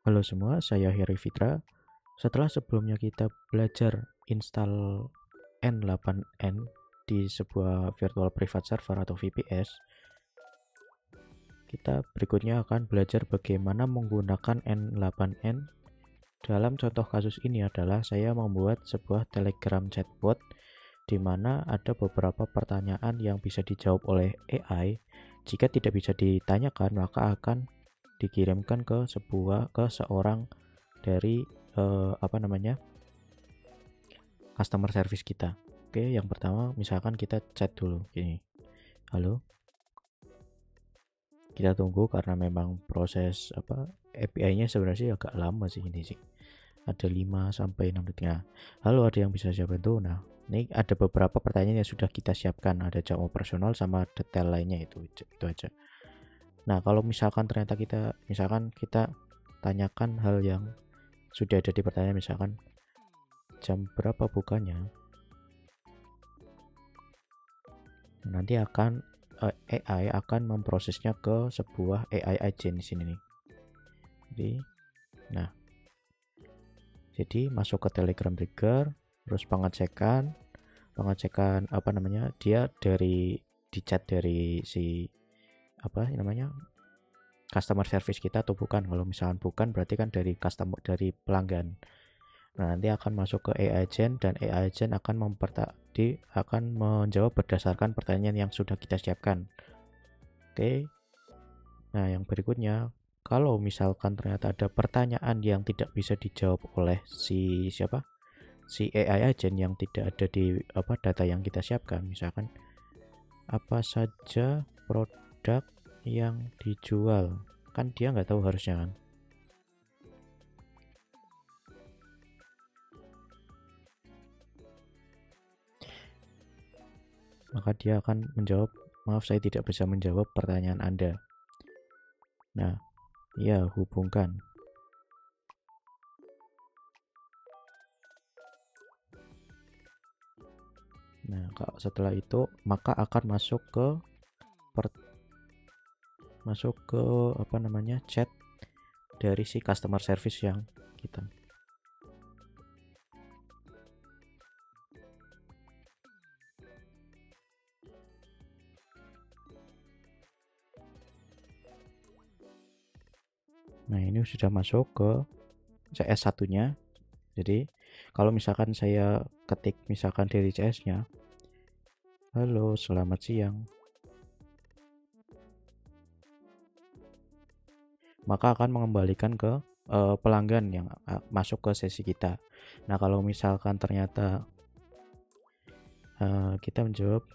Halo semua, saya Heri Fitra. Setelah sebelumnya kita belajar install N8N di sebuah virtual private server atau VPS, kita berikutnya akan belajar bagaimana menggunakan N8N. Dalam contoh kasus ini adalah saya membuat sebuah Telegram chatbot di mana ada beberapa pertanyaan yang bisa dijawab oleh AI. Jika tidak bisa ditanyakan, maka akan dikirimkan ke seorang dari customer service kita. Oke, yang pertama misalkan kita chat dulu gini. Halo, kita tunggu karena memang proses API-nya sebenarnya agak lama sih ini sih. Ada 5 sampai 6 detik. Nah, halo, ada yang bisa saya bantu? Nah, ini ada beberapa pertanyaan yang sudah kita siapkan, ada jam operasional sama detail lainnya itu aja. Nah, kalau misalkan ternyata kita tanyakan hal yang sudah ada di pertanyaan, misalkan jam berapa bukanya, nanti AI akan memprosesnya ke sebuah AI agent di sini nih. Jadi masuk ke Telegram trigger, terus pengecekan dia di chat dari si customer service kita atau bukan. Kalau misalkan bukan, berarti kan dari pelanggan. Nah, nanti akan masuk ke AI agent dan AI agent akan menjawab berdasarkan pertanyaan yang sudah kita siapkan. Oke. Nah, yang berikutnya, kalau misalkan ternyata ada pertanyaan yang tidak bisa dijawab oleh si AI agent yang tidak ada di data yang kita siapkan, misalkan apa saja produk yang dijual, kan dia nggak tahu harusnya kan. Maka dia akan menjawab, maaf saya tidak bisa menjawab pertanyaan Anda. Nah, ya hubungkan. Nah, setelah itu maka akan masuk ke chat dari si customer service yang kita. Nah, ini sudah masuk ke CS1-nya. Jadi, kalau misalkan saya ketik misalkan dari CS-nya, halo, selamat siang, maka akan mengembalikan ke pelanggan yang masuk ke sesi kita. Nah, kalau misalkan ternyata kita menjawab,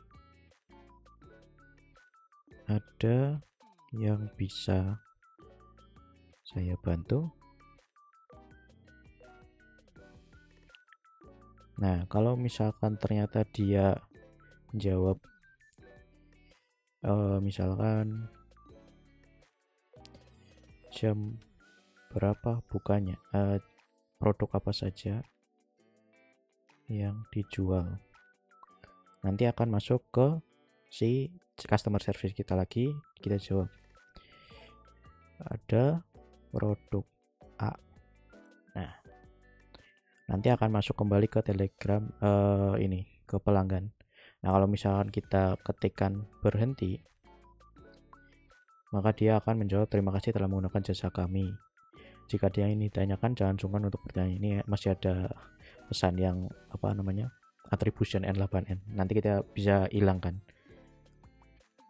ada yang bisa saya bantu? Nah, kalau misalkan ternyata dia menjawab misalkan jam berapa bukanya, produk apa saja yang dijual, nanti akan masuk ke si customer service kita lagi. Kita jawab, ada produk A. Nah, nanti akan masuk kembali ke Telegram ke pelanggan. Nah, kalau misalkan kita ketikkan berhenti, maka dia akan menjawab, terima kasih telah menggunakan jasa kami. Jika dia ini ditanyakan, jangan sungkan untuk bertanya. Ini masih ada pesan yang attribution N8N. Nanti kita bisa hilangkan.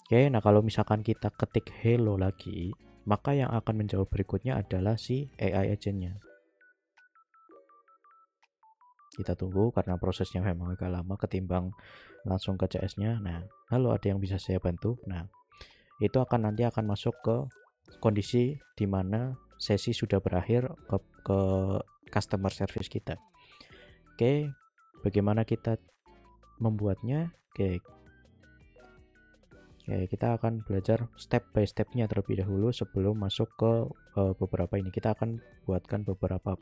Oke, nah kalau misalkan kita ketik hello lagi, maka yang akan menjawab berikutnya adalah si AI agentnya. Kita tunggu karena prosesnya memang agak lama ketimbang langsung ke CS-nya. Nah, halo, ada yang bisa saya bantu? Nah, itu nanti akan masuk ke kondisi di mana sesi sudah berakhir ke customer service kita. Oke, bagaimana kita membuatnya? Oke, kita akan belajar step by stepnya terlebih dahulu sebelum masuk ke beberapa ini. Kita akan buatkan beberapa,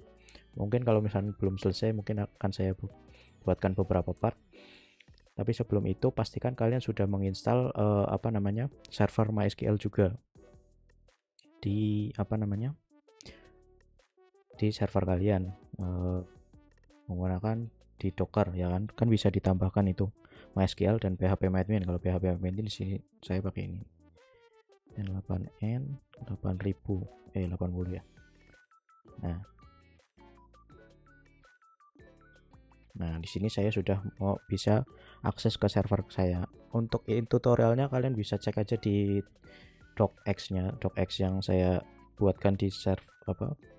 mungkin kalau misalnya belum selesai mungkin akan saya buatkan beberapa part. Tapi sebelum itu pastikan kalian sudah menginstal server MySQL juga di di server kalian menggunakan di Docker ya kan bisa ditambahkan itu MySQL dan phpMyAdmin. Kalau phpMyAdmin di sini saya pakai ini N8N 8000 80 ya. Nah, di sini saya sudah mau bisa akses ke server saya. Untuk tutorialnya kalian bisa cek aja di docx-nya, docx yang saya buatkan di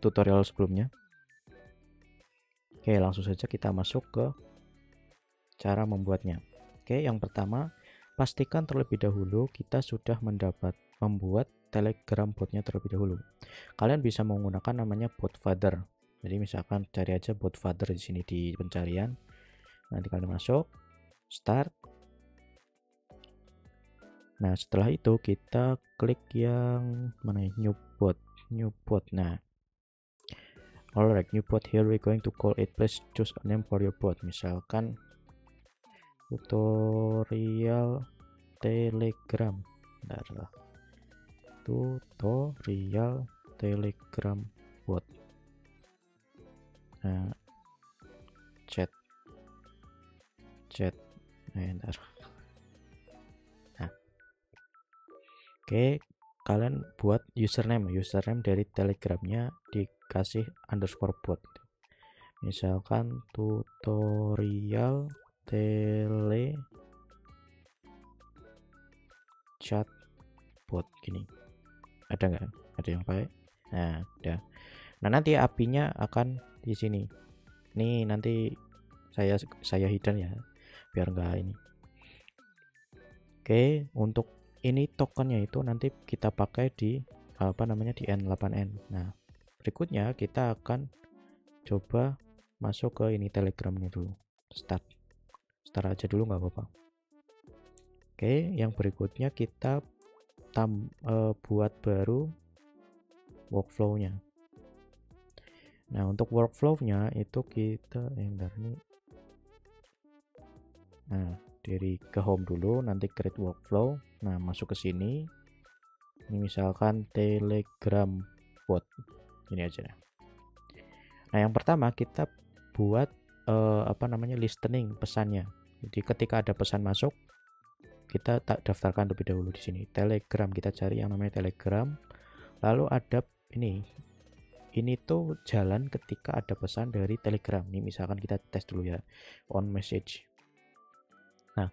tutorial sebelumnya. Oke, langsung saja kita masuk ke cara membuatnya. Oke, yang pertama, pastikan terlebih dahulu kita sudah membuat Telegram botnya terlebih dahulu. Kalian bisa menggunakan namanya botfather. Jadi misalkan cari aja botfather di sini di pencarian. Nanti kalian masuk, start. Nah, setelah itu kita klik yang mana? New bot. Nah, alright, new bot, here we going to call it. Please choose a name for your bot. Misalkan tutorial Telegram. Bentar, tutorial Telegram bot. Nah, chat. Bentar. Nah, oke, kalian buat username dari Telegramnya dikasih underscore bot gitu. Misalkan tutorial tele chat bot gini. Ada nggak? Ada yang baik? Nah, udah. Nah, nanti API-nya akan di sini. Nih nanti saya hidden ya, biar nggak ini. Oke, untuk ini tokennya itu nanti kita pakai di di N8N. Nah, berikutnya kita akan coba masuk ke ini Telegramnya dulu. Start aja dulu nggak apa-apa. Oke, yang berikutnya kita buat baru workflow-nya. Nah, untuk workflow-nya itu kita nih. Nah, dari ke home dulu, nanti create workflow. Nah, masuk ke sini. Ini misalkan Telegram bot. Ini aja. Nah, yang pertama kita buat listening pesannya. Jadi ketika ada pesan masuk, kita daftarkan lebih dahulu di sini. Telegram, kita cari yang namanya Telegram. Lalu ada ini tuh jalan ketika ada pesan dari Telegram. Ini misalkan kita tes dulu ya, on message. Nah,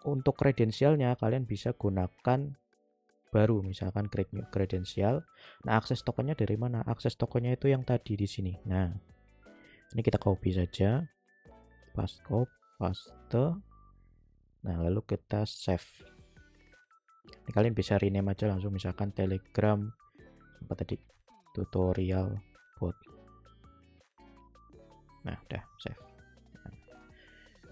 untuk kredensialnya kalian bisa gunakan baru, misalkan create new kredensial. Nah, akses tokennya dari mana? Akses tokennya itu yang tadi di sini. Nah, ini kita copy saja, paste. Nah, lalu kita save. Ini kalian bisa rename aja langsung, misalkan Telegram apa tadi, tutorial bot. Nah, udah save.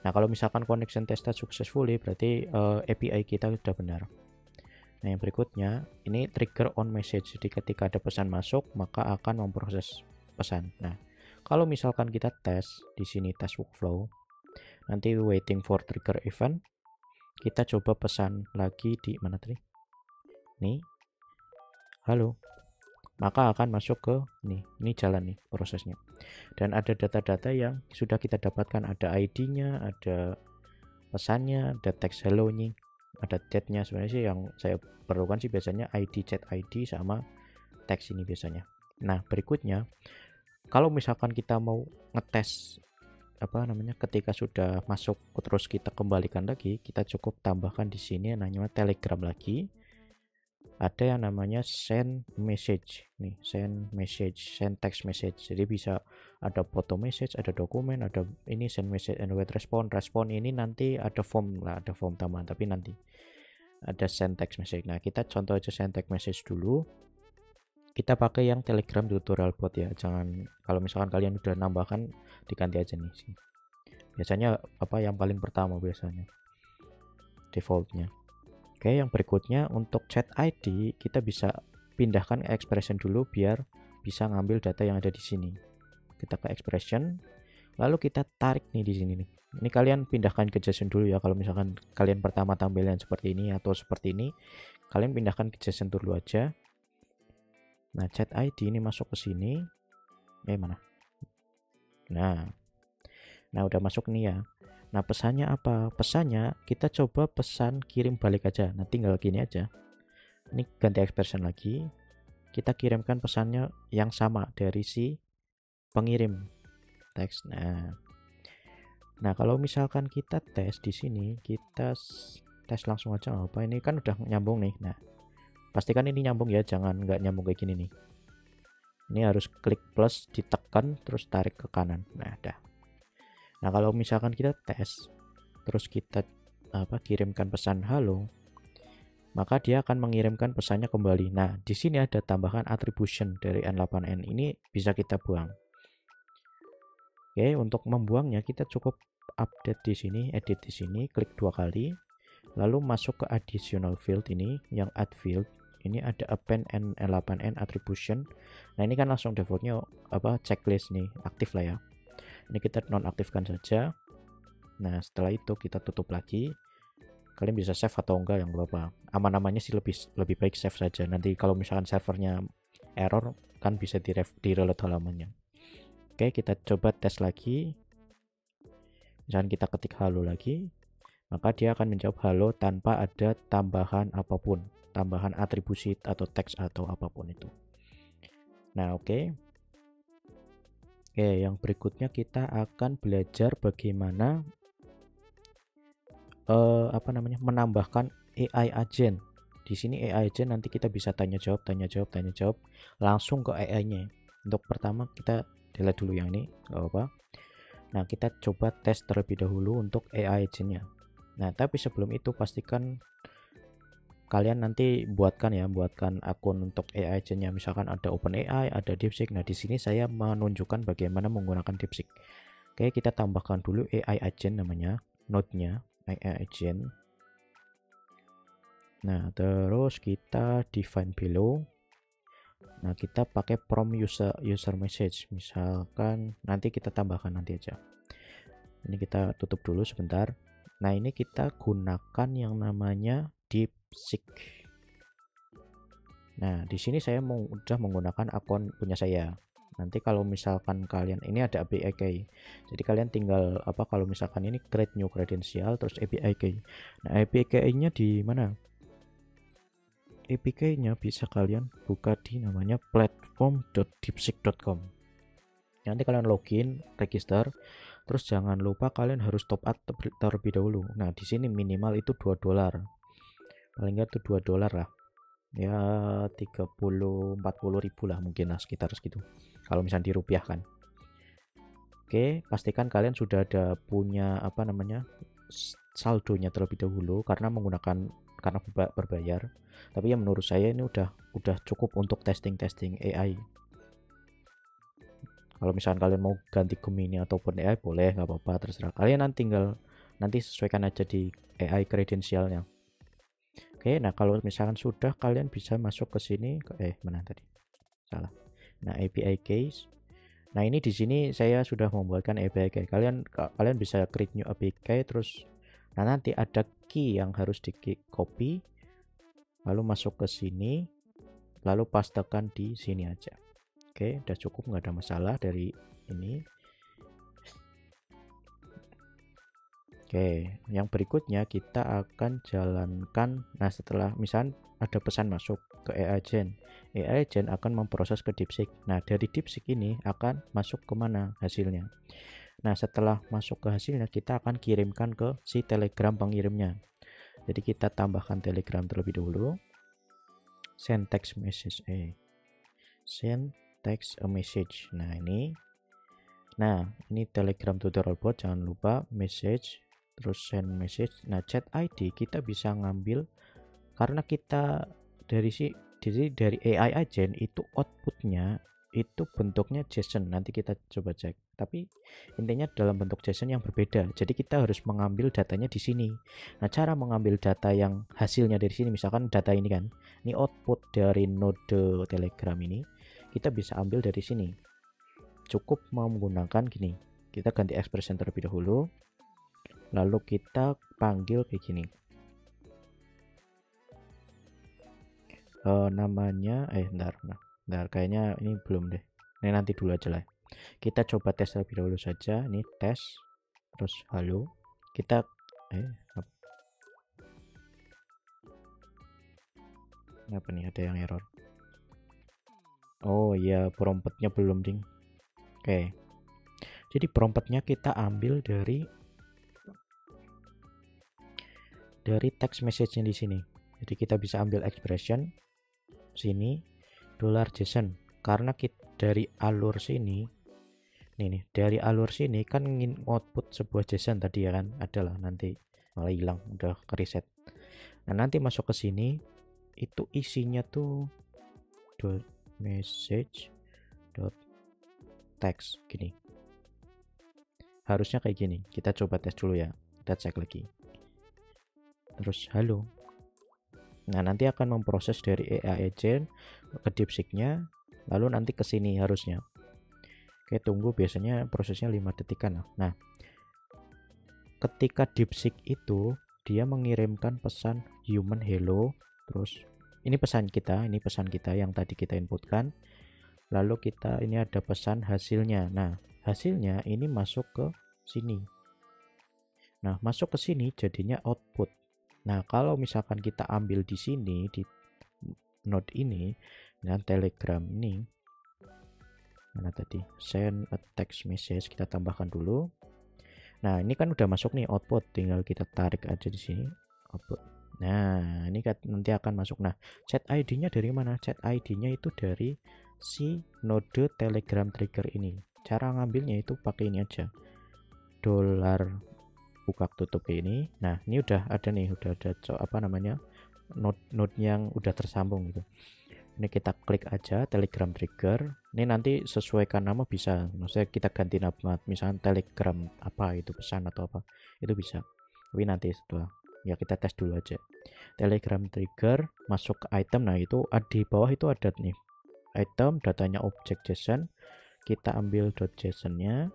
Nah, kalau misalkan connection tested successfully, berarti API kita sudah benar. Nah, yang berikutnya ini trigger on message. Jadi ketika ada pesan masuk, maka akan memproses pesan. Nah, kalau misalkan kita tes di sini, tes workflow, nanti waiting for trigger event, kita coba pesan lagi di mana tadi? Nih, halo. Maka akan masuk ke ini jalan nih prosesnya. Dan ada data-data yang sudah kita dapatkan, ada ID-nya, ada pesannya, ada teks hello-nya, ada chat-nya. Sebenarnya sih yang saya perlukan sih biasanya ID, chat ID sama teks ini biasanya. Nah, berikutnya kalau misalkan kita mau ngetes ketika sudah masuk terus kita kembalikan lagi, kita cukup tambahkan di sini namanya Telegram lagi. Ada yang namanya send message nih, send text message. Jadi bisa ada foto message, ada dokumen, ada ini send message and wait respond ini nanti ada form tambahan, tapi nanti ada send text message. Nah, kita contoh aja send text message dulu. Kita pakai yang Telegram tutorial bot ya, jangan, kalau misalkan kalian udah nambahkan diganti aja nih sih. Biasanya yang paling pertama biasanya defaultnya. Oke, yang berikutnya untuk chat ID kita bisa pindahkan ke expression dulu biar bisa ngambil data yang ada di sini. Kita ke expression, lalu kita tarik nih di sini nih. Ini kalian pindahkan ke JSON dulu ya. Kalau misalkan kalian pertama tampilan seperti ini atau seperti ini, kalian pindahkan ke JSON dulu aja. Nah, chat ID ini masuk ke sini. Mana? Nah udah masuk nih ya. Nah pesannya apa? Pesannya kita coba pesan kirim balik aja. Nah tinggal gini aja. Ini ganti expression lagi. Kita kirimkan pesannya yang sama dari si pengirim teks. Nah kalau misalkan kita tes di sini, kita tes langsung aja apa? Ini kan udah nyambung nih. Nah pastikan ini nyambung ya, jangan nggak nyambung kayak gini nih. Ini harus klik plus, ditekan, terus tarik ke kanan. Nah dah. Nah kalau misalkan kita tes, terus kita kirimkan pesan halo, maka dia akan mengirimkan pesannya kembali. Nah di sini ada tambahan attribution dari N8N, ini bisa kita buang. Oke, untuk membuangnya kita cukup update di sini, edit di sini, klik 2 kali, lalu masuk ke additional field ini, yang add field. Ini ada append N8N attribution. Nah ini kan langsung defaultnya checklist nih, aktif lah ya. Ini kita nonaktifkan saja. Nah setelah itu kita tutup lagi. Kalian bisa save atau enggak, yang apa, aman-amannya sih lebih baik save saja. Nanti kalau misalkan servernya error kan bisa di-reload halamannya. Oke, kita coba tes lagi. Misalkan kita ketik halo lagi, maka dia akan menjawab halo tanpa ada tambahan apapun, tambahan atribusi atau teks atau apapun itu. Nah oke, yang berikutnya kita akan belajar bagaimana menambahkan AI agent. Di sini AI agent nanti kita bisa tanya jawab langsung ke AI-nya. Untuk pertama kita delete dulu yang ini, nggak apa-apa. Nah kita coba tes terlebih dahulu untuk AI agent-nya. Nah tapi sebelum itu pastikan kalian nanti buatkan akun untuk AI agent-nya. Misalkan ada OpenAI, ada DeepSeek. Nah di sini saya menunjukkan bagaimana menggunakan DeepSeek. Oke, kita tambahkan dulu AI agent namanya, node-nya AI agent. Nah terus kita define below. Nah kita pakai prompt user message, misalkan nanti kita tambahkan nanti aja. Ini kita tutup dulu sebentar. Nah ini kita gunakan yang namanya DeepSeek. Nah di sini saya udah menggunakan akun punya saya. Nanti kalau misalkan kalian ini ada API key, jadi kalian tinggal kalau misalkan ini create new credential terus API key. Nah API key-nya di mana? APK-nya bisa kalian buka di namanya platform.deepseek.com. Nanti kalian login, register, terus jangan lupa kalian harus top up terlebih dahulu. Nah di sini minimal itu $2, paling nggak tuh $2 lah, ya 30-40 ribu lah mungkin lah, sekitar segitu kalau misalnya dirupiahkan. Oke, pastikan kalian sudah ada punya saldonya terlebih dahulu karena berbayar. Tapi ya menurut saya ini udah cukup untuk testing AI. Kalau misalkan kalian mau ganti Gemini ataupun AI boleh, nggak apa-apa, terserah kalian. Nanti sesuaikan aja di AI credentialnya. Oke, nah kalau misalkan sudah, kalian bisa masuk ke sini mana tadi? Salah. Nah, API keys. Nah, ini di sini saya sudah membuatkan API key. Kalian bisa create new API key, terus nanti ada key yang harus di copy, lalu masuk ke sini, lalu pastekan di sini aja. Oke, udah cukup, nggak ada masalah dari ini. Oke, yang berikutnya kita akan jalankan. Nah setelah misal ada pesan masuk ke AI agent akan memproses ke DeepSeek. Nah dari DeepSeek ini akan masuk ke mana hasilnya. Nah setelah masuk ke hasilnya, kita akan kirimkan ke si Telegram pengirimnya. Jadi kita tambahkan Telegram terlebih dahulu. Send text message. Send text a message. Nah ini Telegram tutorial bot, jangan lupa message, terus send message. Nah chat ID kita bisa ngambil karena kita dari AI agent itu outputnya itu bentuknya JSON. Nanti kita coba cek, tapi intinya dalam bentuk JSON yang berbeda. Jadi kita harus mengambil datanya di sini. Nah cara mengambil data yang hasilnya dari sini, misalkan data ini kan, ini output dari node Telegram ini, kita bisa ambil dari sini. Cukup menggunakan gini, kita ganti expression terlebih dahulu, lalu kita panggil kayak gini, namanya bentar, kayaknya ini belum deh, ini nanti dulu aja lah. Kita coba tes terlebih dahulu saja. Ini tes, terus halo. Kita apa nih, ada yang error. Oh iya, promptnya belum ding. Oke, jadi promptnya kita ambil dari text message di sini. Jadi kita bisa ambil expression sini $JSON, karena kita dari alur sini nih, dari alur sini kan ingin output sebuah JSON tadi ya kan, adalah nanti malah hilang, udah ke reset. Nah nanti masuk ke sini itu isinya tuh .message .text gini, harusnya kayak gini. Kita coba tes dulu ya, kita cek lagi, terus halo. Nah nanti akan memproses dari AI agent ke DeepSeek-nya, lalu nanti ke sini harusnya. Oke, tunggu, biasanya prosesnya 5 detikan. Nah ketika DeepSeek itu dia mengirimkan pesan human hello, terus ini pesan kita yang tadi kita inputkan, lalu kita ini ada pesan hasilnya. Nah hasilnya ini masuk ke sini. Nah masuk ke sini jadinya output. Nah kalau misalkan kita ambil di sini di node ini dengan Telegram ini, mana tadi, send a text message, kita tambahkan dulu. Nah ini kan udah masuk nih output, tinggal kita tarik aja di sini output. Nah ini kan nanti akan masuk. Nah chat ID-nya dari mana? Chat ID-nya itu dari si node Telegram trigger ini. Cara ngambilnya itu pakai ini aja, dolar buka tutup ini. Nah ini udah ada nih, udah ada apa namanya, node yang udah tersambung gitu. Ini kita klik aja Telegram trigger. Ini nanti sesuaikan nama bisa, maksudnya kita ganti nama, misalnya Telegram apa itu, pesan atau apa itu bisa, tapi nanti setelah ya kita tes dulu aja. Telegram trigger masuk ke item. Nah itu di bawah itu ada nih item, datanya objek JSON, kita ambil .json nya,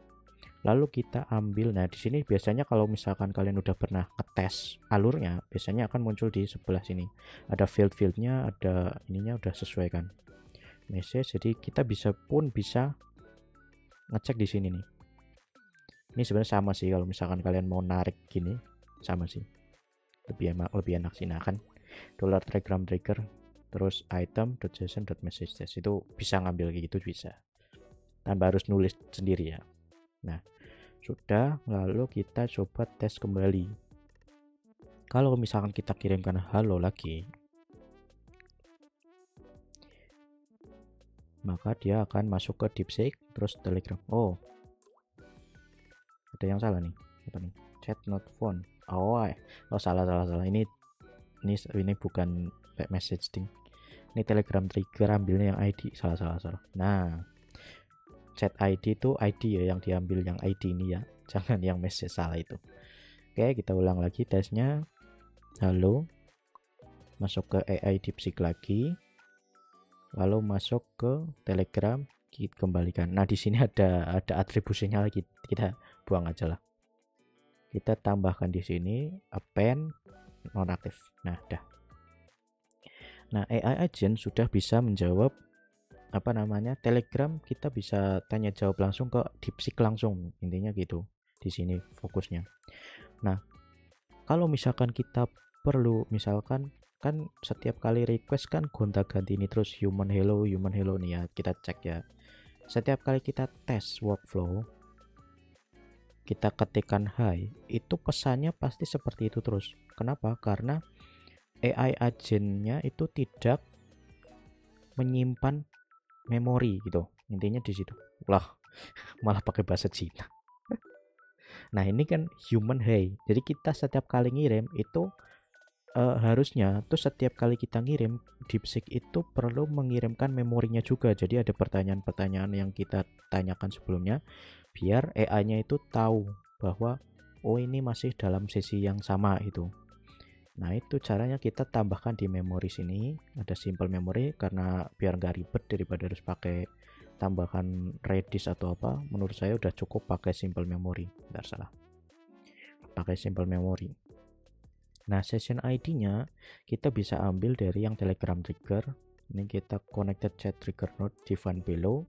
lalu kita ambil. Nah di sini biasanya kalau misalkan kalian udah pernah ngetes alurnya, biasanya akan muncul di sebelah sini ada fieldnya, ada ininya udah sesuaikan message. Jadi kita bisa ngecek di sini nih. Ini sebenarnya sama sih, kalau misalkan kalian mau narik gini sama sih, lebih enak sih. Nah kan dolar Telegram trigger terus item.json.message itu bisa ngambil kayak gitu, bisa tanpa harus nulis sendiri ya. Nah sudah, lalu kita coba tes kembali. Kalau misalkan kita kirimkan halo lagi, maka dia akan masuk ke DeepSeek terus Telegram. Oh ada yang salah nih, apa nih, chat not phone. Oh salah. Ini bukan message ding, ini Telegram trigger ambilnya yang ID, salah. Nah chat ID itu ID ya yang diambil, yang ID ini ya, jangan yang message, salah itu. Oke, kita ulang lagi tesnya. Halo, masuk ke AI DeepSeek lagi, lalu masuk ke Telegram, kita kembalikan. Nah di sini ada atribusinya lagi, kita buang aja lah. Kita tambahkan di sini append nonaktif. Nah dah. Nah AI agent sudah bisa menjawab apa namanya Telegram, kita bisa tanya jawab langsung ke DeepSeek langsung, intinya gitu di sini fokusnya. Nah kalau misalkan kita perlu, misalkan kan setiap kali request kan gonta-ganti ini terus human hello nih ya, kita cek ya. Setiap kali kita tes workflow, kita ketikkan hi, itu pesannya pasti seperti itu terus. Kenapa? Karena AI agentnya itu tidak menyimpan memori gitu, intinya di situ. Lah malah pakai bahasa Cina. Nah ini kan human hey, jadi kita setiap kali ngirim itu harusnya tuh setiap kali kita ngirim, DeepSeek itu perlu mengirimkan memorinya juga. Jadi ada pertanyaan-pertanyaan yang kita tanyakan sebelumnya, biar AI-nya itu tahu bahwa oh ini masih dalam sesi yang sama itu. Nah itu caranya, kita tambahkan di memori sini, ada simple memory, karena biar nggak ribet daripada harus pakai tambahan Redis atau apa. Menurut saya udah cukup pakai simple memory, nggak salah, pakai simple memory. Nah session ID nya kita bisa ambil dari yang Telegram trigger. Ini kita connected chat trigger node define below,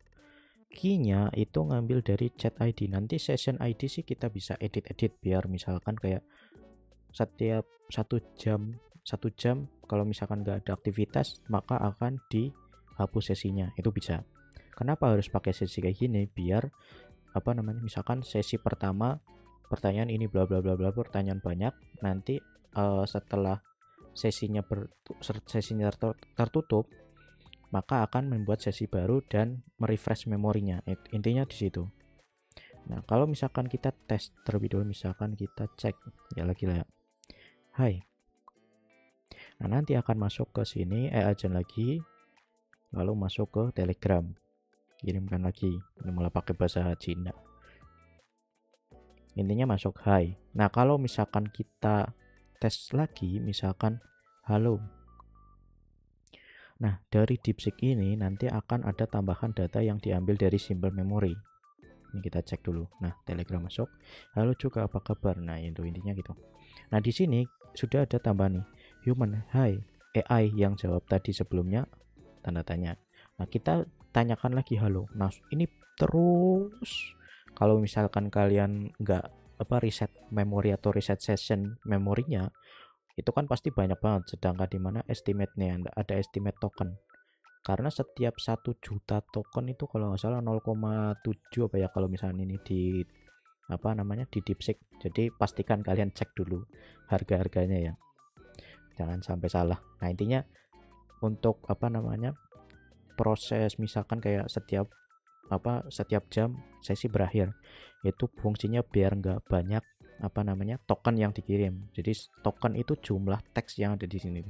key-nya itu ngambil dari chat ID. Nanti session ID sih kita bisa edit-edit biar misalkan kayak setiap 1 jam kalau misalkan nggak ada aktivitas maka akan dihapus sesinya, itu bisa. Kenapa harus pakai sesi kayak gini? Biar misalkan sesi pertama pertanyaan ini bla bla bla bla, pertanyaan banyak, nanti setelah sesinya tertutup maka akan membuat sesi baru dan merefresh memorinya. Intinya di situ. Nah, kalau misalkan kita tes terlebih dulu, misalkan kita cek ya lagi lah ya. Hai. Nah, nanti akan masuk ke sini agent lagi, lalu masuk ke Telegram. Kirimkan lagi. Ini malah pakai bahasa Cina. Intinya masuk hai. Nah, kalau misalkan kita tes lagi, misalkan halo. Nah, dari DeepSeek ini nanti akan ada tambahan data yang diambil dari simple memory. Ini kita cek dulu. Nah, Telegram masuk. Halo juga, apa kabar? Nah, itu intinya gitu. Nah, di sini sudah ada tambahan nih. Human, hi. AI yang jawab tadi sebelumnya, tanda tanya. Nah, kita tanyakan lagi halo. Nah, ini terus kalau misalkan kalian nggak reset memori atau reset session memorinya, itu kan pasti banyak banget. Sedangkan di mana estimate-nya ada estimate token, karena setiap 1 juta token itu kalau nggak salah 0,7 apa ya kalau misalnya ini di di DeepSeek. Jadi pastikan kalian cek dulu harga-harganya ya, jangan sampai salah. Nah, intinya untuk proses misalkan kayak setiap jam sesi berakhir, itu fungsinya biar nggak banyak token yang dikirim. Jadi token itu jumlah teks yang ada di sini.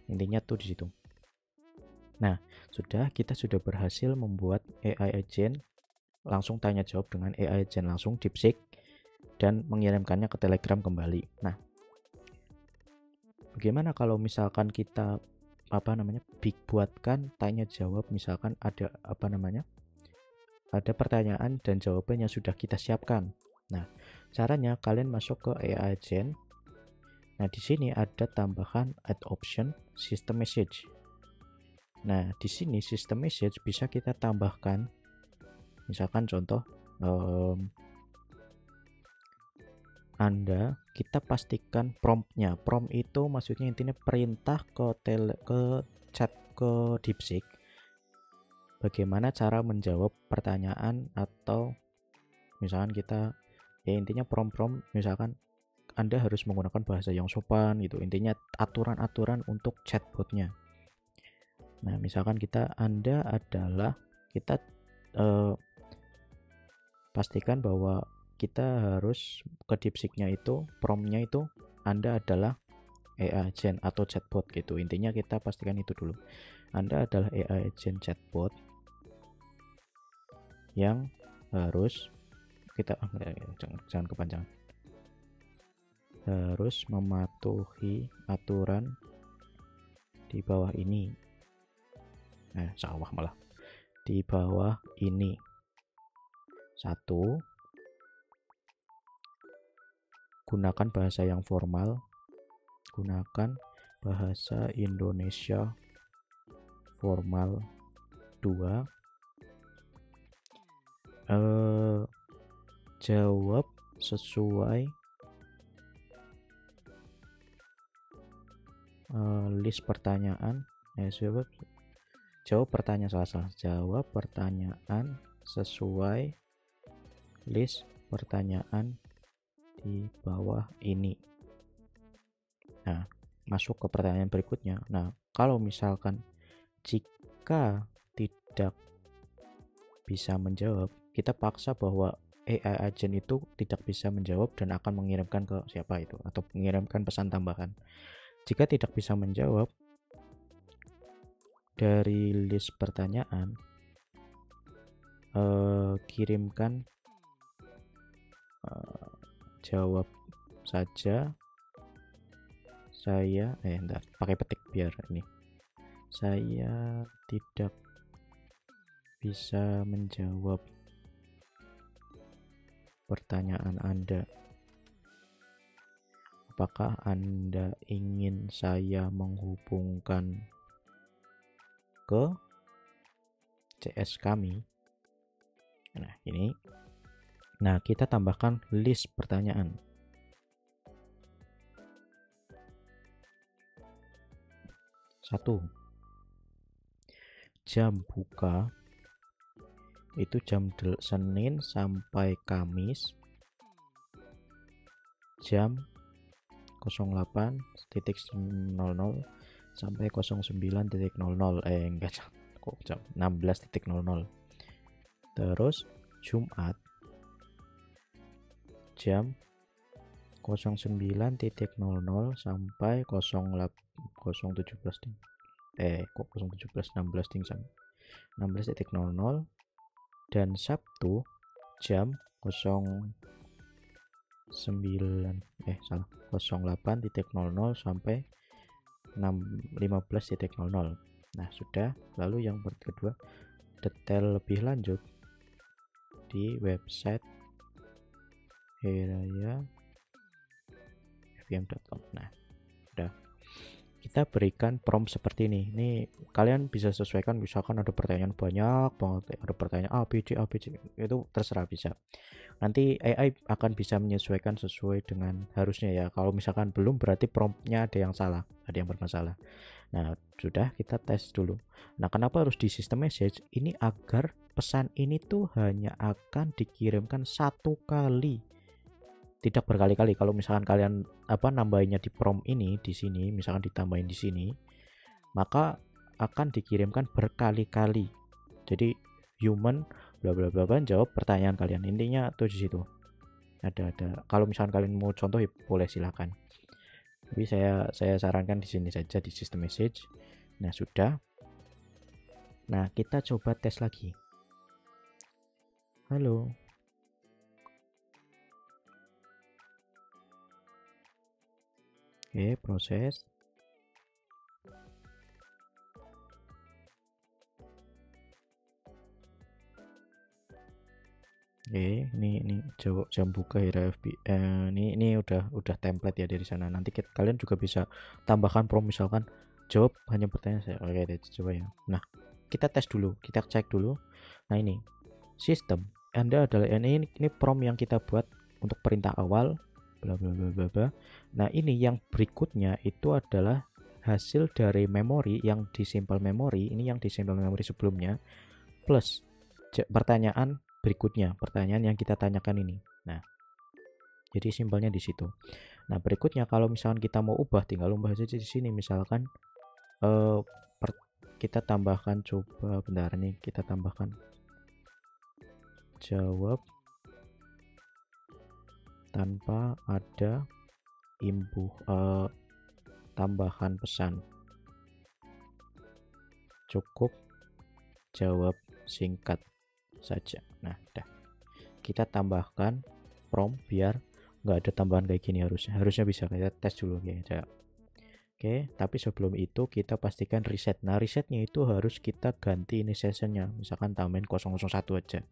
Intinya tuh di situ. Nah, kita sudah berhasil membuat AI agent, langsung tanya jawab dengan AI agent langsung DeepSeek dan mengirimkannya ke Telegram kembali. Nah, bagaimana kalau misalkan kita buatkan tanya jawab, misalkan ada ada pertanyaan dan jawabannya sudah kita siapkan. Nah, caranya kalian masuk ke AI agent. Nah, di sini ada tambahan add option system message. Nah, di sini system message bisa kita tambahkan, misalkan contoh kita pastikan promptnya. Prompt itu maksudnya intinya perintah ke chat ke DeepSeek bagaimana cara menjawab pertanyaan, atau misalkan kita intinya prompt misalkan Anda harus menggunakan bahasa yang sopan gitu. Intinya aturan-aturan untuk chatbotnya. Nah, misalkan kita pastikan bahwa kita harus ke DeepSeek-nya itu promptnya itu Anda adalah AI agent atau chatbot gitu. Intinya kita pastikan itu dulu. Anda adalah AI agent chatbot yang harus kita jangan kepanjangan. Harus mematuhi aturan di bawah ini. Di bawah ini. 1. Gunakan bahasa yang formal. Gunakan bahasa Indonesia formal. 2. Jawab sesuai list pertanyaan. Jawab pertanyaan sesuai list pertanyaan di bawah ini. Nah, masuk ke pertanyaan berikutnya. Nah, kalau misalkan jika tidak bisa menjawab, kita paksa bahwa AI agent itu tidak bisa menjawab dan akan mengirimkan ke siapa itu, atau mengirimkan pesan tambahan. Jika tidak bisa menjawab dari list pertanyaan, kirimkan jawab saja saya pakai petik biar ini. Saya tidak bisa menjawab pertanyaan Anda. Apakah Anda ingin saya menghubungkan ke CS kami? ini. Nah, kita tambahkan list pertanyaan. Satu, jam buka itu jam Senin sampai Kamis jam 08.00 sampai 09.00 enggak kok jam 16.00. Terus Jumat jam 09.00 sampai 017 kok 017 16.00 dan Sabtu jam 08.00 sampai 15.00. Nah, sudah. Lalu yang kedua, detail lebih lanjut di website heraya.fbm.com. Nah, sudah. Kita berikan prompt seperti ini. Ini kalian bisa sesuaikan, misalkan ada pertanyaan banyak banget, ada pertanyaan A, B, C, itu terserah bisa. Nanti AI akan bisa menyesuaikan sesuai dengan harusnya ya. Kalau misalkan belum, berarti promptnya ada yang salah, ada yang bermasalah. Nah, sudah, kita tes dulu. Nah, kenapa harus di sistem message? Ini agar pesan ini tuh hanya akan dikirimkan satu kali, tidak berkali-kali. Kalau misalkan kalian nambahinnya di prompt ini di sini, misalkan ditambahin di sini, maka akan dikirimkan berkali-kali. Jadi human bla bla bla jawab pertanyaan kalian. Intinya tuh di situ. Ada. Kalau misalkan kalian mau contoh ya boleh silakan. Tapi saya sarankan di sini saja di sistem message. Nah, sudah. Nah, kita coba tes lagi. Halo. Oke, proses. Oke, ini jawab jam buka Heraya FBM. Ini udah template ya dari sana. Nanti kalian juga bisa tambahkan prompt, misalkan jawab hanya pertanyaan saya. Oke, coba ya. Nah, kita tes dulu, kita cek dulu. Nah, ini sistem. Anda adalah ini prompt yang kita buat untuk perintah awal bla bla bla bla bla. Nah, ini yang berikutnya itu adalah hasil dari memori yang disimpan memori. Ini yang disimpan memori sebelumnya plus pertanyaan berikutnya, pertanyaan yang kita tanyakan ini. Nah, jadi simpelnya di situ. Nah, berikutnya kalau misalkan kita mau ubah, tinggal ubah saja di sini. Misalkan kita tambahkan, coba bentar nih, kita tambahkan jawab tanpa ada tambahan pesan, cukup jawab singkat saja. Nah, udah. Kita tambahkan prompt biar nggak ada tambahan kayak gini. Harusnya bisa. Kita tes dulu ya. Oke, tapi sebelum itu kita pastikan reset. Nah, resetnya itu harus kita ganti ini sessionnya, misalkan tambahin 001 aja.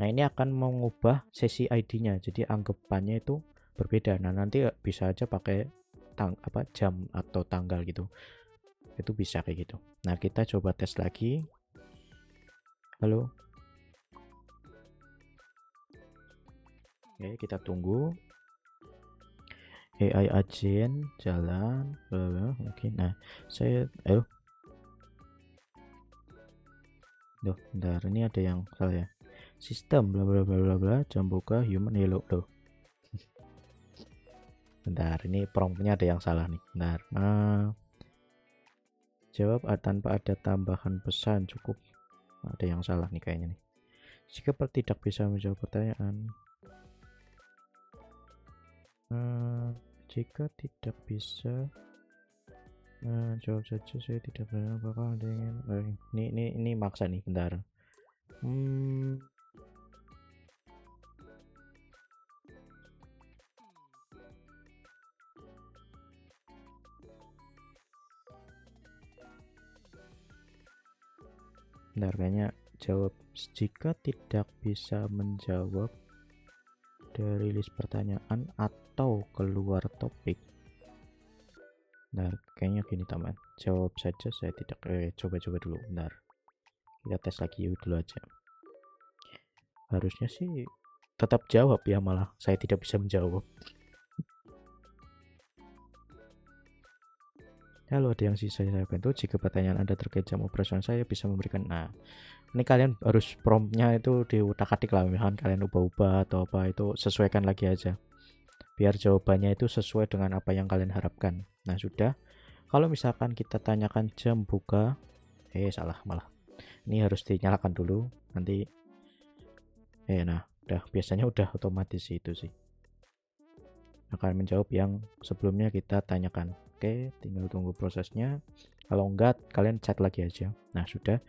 Nah, ini akan mengubah sesi ID-nya, jadi anggapannya itu berbeda. Nah, nanti bisa aja pakai jam atau tanggal gitu, itu bisa kayak gitu. Nah, kita coba tes lagi. Halo. Oke, kita tunggu AI agent jalan. Oke, nah saya bentar, ini ada yang salah ya. Sistem bla bla bla bla bla jam buka human hello loh. Bentar, ini promptnya ada yang salah nih. Bentar. Jawab tanpa ada tambahan pesan, cukup. Ada yang salah nih kayaknya nih. Jika tidak bisa menjawab pertanyaan, jika tidak bisa jawab saja, saya tidak benar bakal dengan ini maksa nih, bentar. Bentar, kayaknya jawab jika tidak bisa menjawab dari list pertanyaan atau keluar topik. Nah, kayaknya gini teman, jawab saja saya tidak. Coba dulu, bentar, kita tes lagi dulu aja. Harusnya sih tetap jawab ya, malah saya tidak bisa menjawab. Halo, ada yang sisa saya bantu. Jika pertanyaan Anda terkait jam operasional saya bisa memberikan. Nah, ini kalian harus promptnya itu diutak-atik lah. Misalkan kalian ubah-ubah atau apa, itu sesuaikan lagi aja. Biar jawabannya itu sesuai dengan apa yang kalian harapkan. Nah, sudah. Kalau misalkan kita tanyakan jam buka, salah malah. Ini harus dinyalakan dulu. Nanti, nah, biasanya udah otomatis itu sih. Akan menjawab yang sebelumnya kita tanyakan. Oke, tinggal tunggu prosesnya. Kalau enggak, kalian chat lagi aja. Nah, sudah.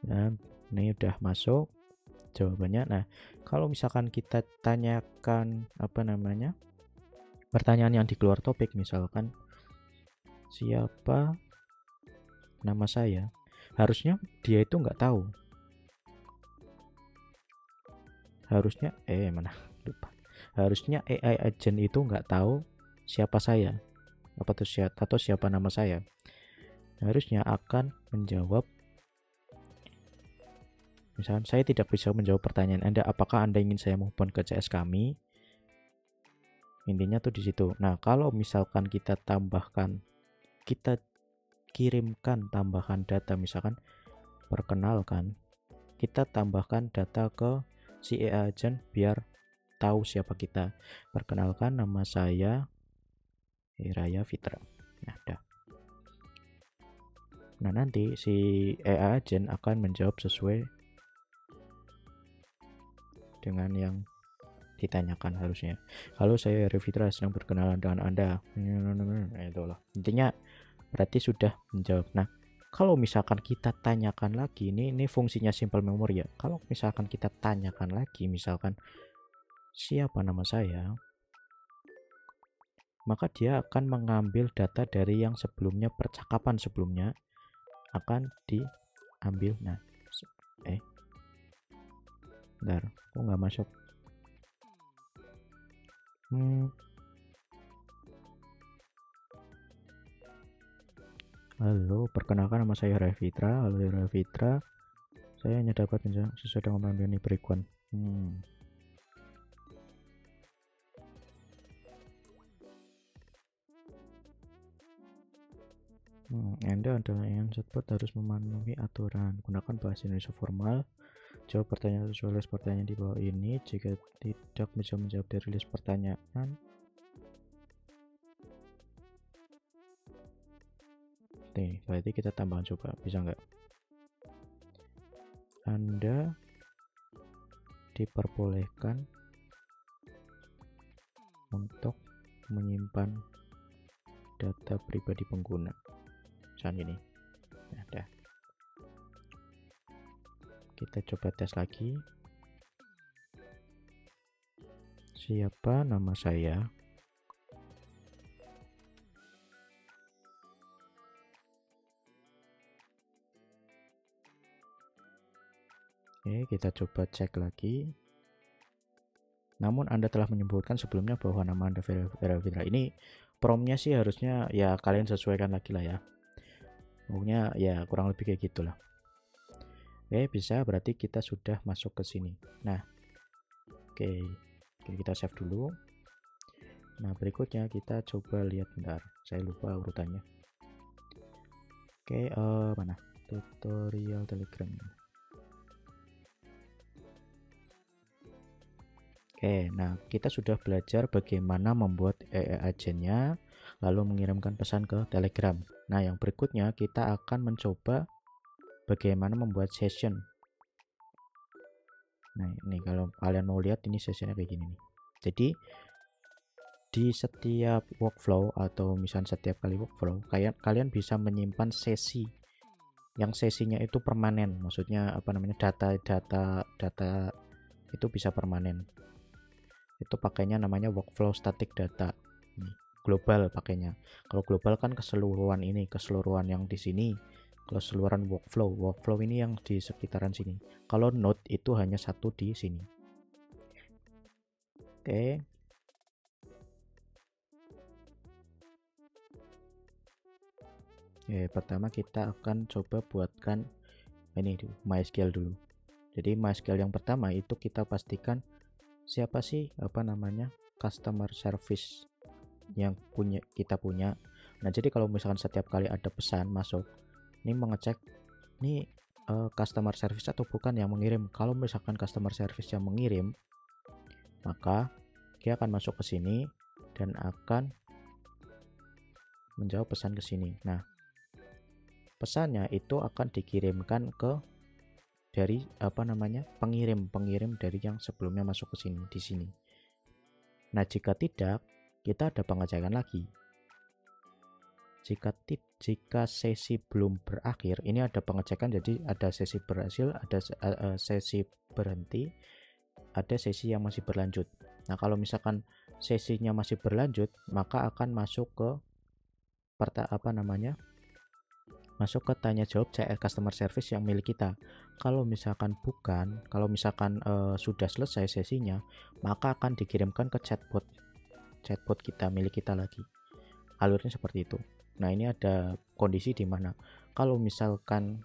Nah, ini udah masuk jawabannya. Nah, kalau misalkan kita tanyakan pertanyaan yang di luar topik, misalkan siapa nama saya, harusnya dia itu nggak tahu. Harusnya lupa. Harusnya AI agent itu nggak tahu siapa saya atau siapa nama saya. Harusnya akan menjawab, misalkan saya tidak bisa menjawab pertanyaan Anda, apakah Anda ingin saya move on ke CS kami? Intinya tuh di situ. Nah, kalau misalkan kita kirimkan tambahan data, misalkan perkenalkan, kita tambahkan data ke si AI agent biar tahu siapa kita. Perkenalkan, nama saya Raya Fitra. Nah, Nah, nanti si AI agent akan menjawab sesuai dengan yang ditanyakan harusnya. Kalau saya Raya Fitra sedang berkenalan dengan Anda. Nah, itulah. Intinya berarti sudah menjawab. Nah, kalau misalkan kita tanyakan lagi, ini fungsinya simple memory ya. Kalau misalkan kita tanyakan lagi, misalkan siapa nama saya, maka dia akan mengambil data dari yang sebelumnya, percakapan sebelumnya akan diambil. Nah, bentar, kok nggak masuk? Halo, perkenalkan nama saya Raya Fitra. Halo Raya Fitra, saya hanya dapat menjawab sesuai dengan panggilan berikut. Anda adalah yang chatbot harus memenuhi aturan. Gunakan bahasa Indonesia formal. Jawab pertanyaan sesuai list pertanyaan di bawah ini. Jika tidak bisa menjawab dari list pertanyaan, nih, berarti kita tambahkan coba. Bisa nggak? Anda diperbolehkan untuk menyimpan data pribadi pengguna. Misalnya ini. Nah, kita coba tes lagi. Siapa nama saya? Oke, kita coba cek lagi. Namun Anda telah menyebutkan sebelumnya bahwa nama Anda Vera Fitra. Ini promptnya sih harusnya ya kalian sesuaikan lagi lah ya. Pokoknya ya kurang lebih kayak gitulah. Oke, bisa, berarti kita sudah masuk ke sini. Nah, oke, kita save dulu. Nah, berikutnya kita coba lihat, bentar, saya lupa urutannya. Oke, mana? Tutorial Telegram. Oke, nah kita sudah belajar bagaimana membuat AI agentnya, lalu mengirimkan pesan ke Telegram. Nah, yang berikutnya kita akan mencoba bagaimana membuat session. Nah, ini kalau kalian mau lihat, ini sessionnya kayak gini nih. Jadi di setiap workflow atau misalnya setiap kali workflow, kalian bisa menyimpan sesi yang sesinya itu permanen. Maksudnya data itu bisa permanen. Itu pakainya namanya workflow static data. Nih, global pakainya. Kalau global kan keseluruhan yang di sini. Keseluruhan workflow ini yang di sekitaran sini. Kalau node itu hanya satu di sini. Oke. Pertama kita akan coba buatkan ini MySQL dulu. Jadi MySQL yang pertama itu kita pastikan siapa sih customer service yang kita punya. Nah, jadi kalau misalkan setiap kali ada pesan masuk, ini mengecek ini customer service atau bukan yang mengirim. Kalau misalkan customer service yang mengirim, maka dia akan masuk ke sini dan akan menjawab pesan ke sini. Nah, pesannya itu akan dikirimkan ke dari pengirim dari yang sebelumnya masuk ke sini di sini. Nah, jika tidak, kita ada pengecekan lagi. Jika sesi belum berakhir, ini ada pengecekan, jadi ada sesi berhasil, ada sesi berhenti, ada sesi yang masih berlanjut. Nah, kalau misalkan sesinya masih berlanjut, maka akan masuk ke masuk ke tanya jawab CS customer service yang milik kita. Kalau misalkan bukan, kalau misalkan sudah selesai sesinya, maka akan dikirimkan ke chatbot kita, milik kita lagi. Alurnya seperti itu. Nah, ini ada kondisi di mana kalau misalkan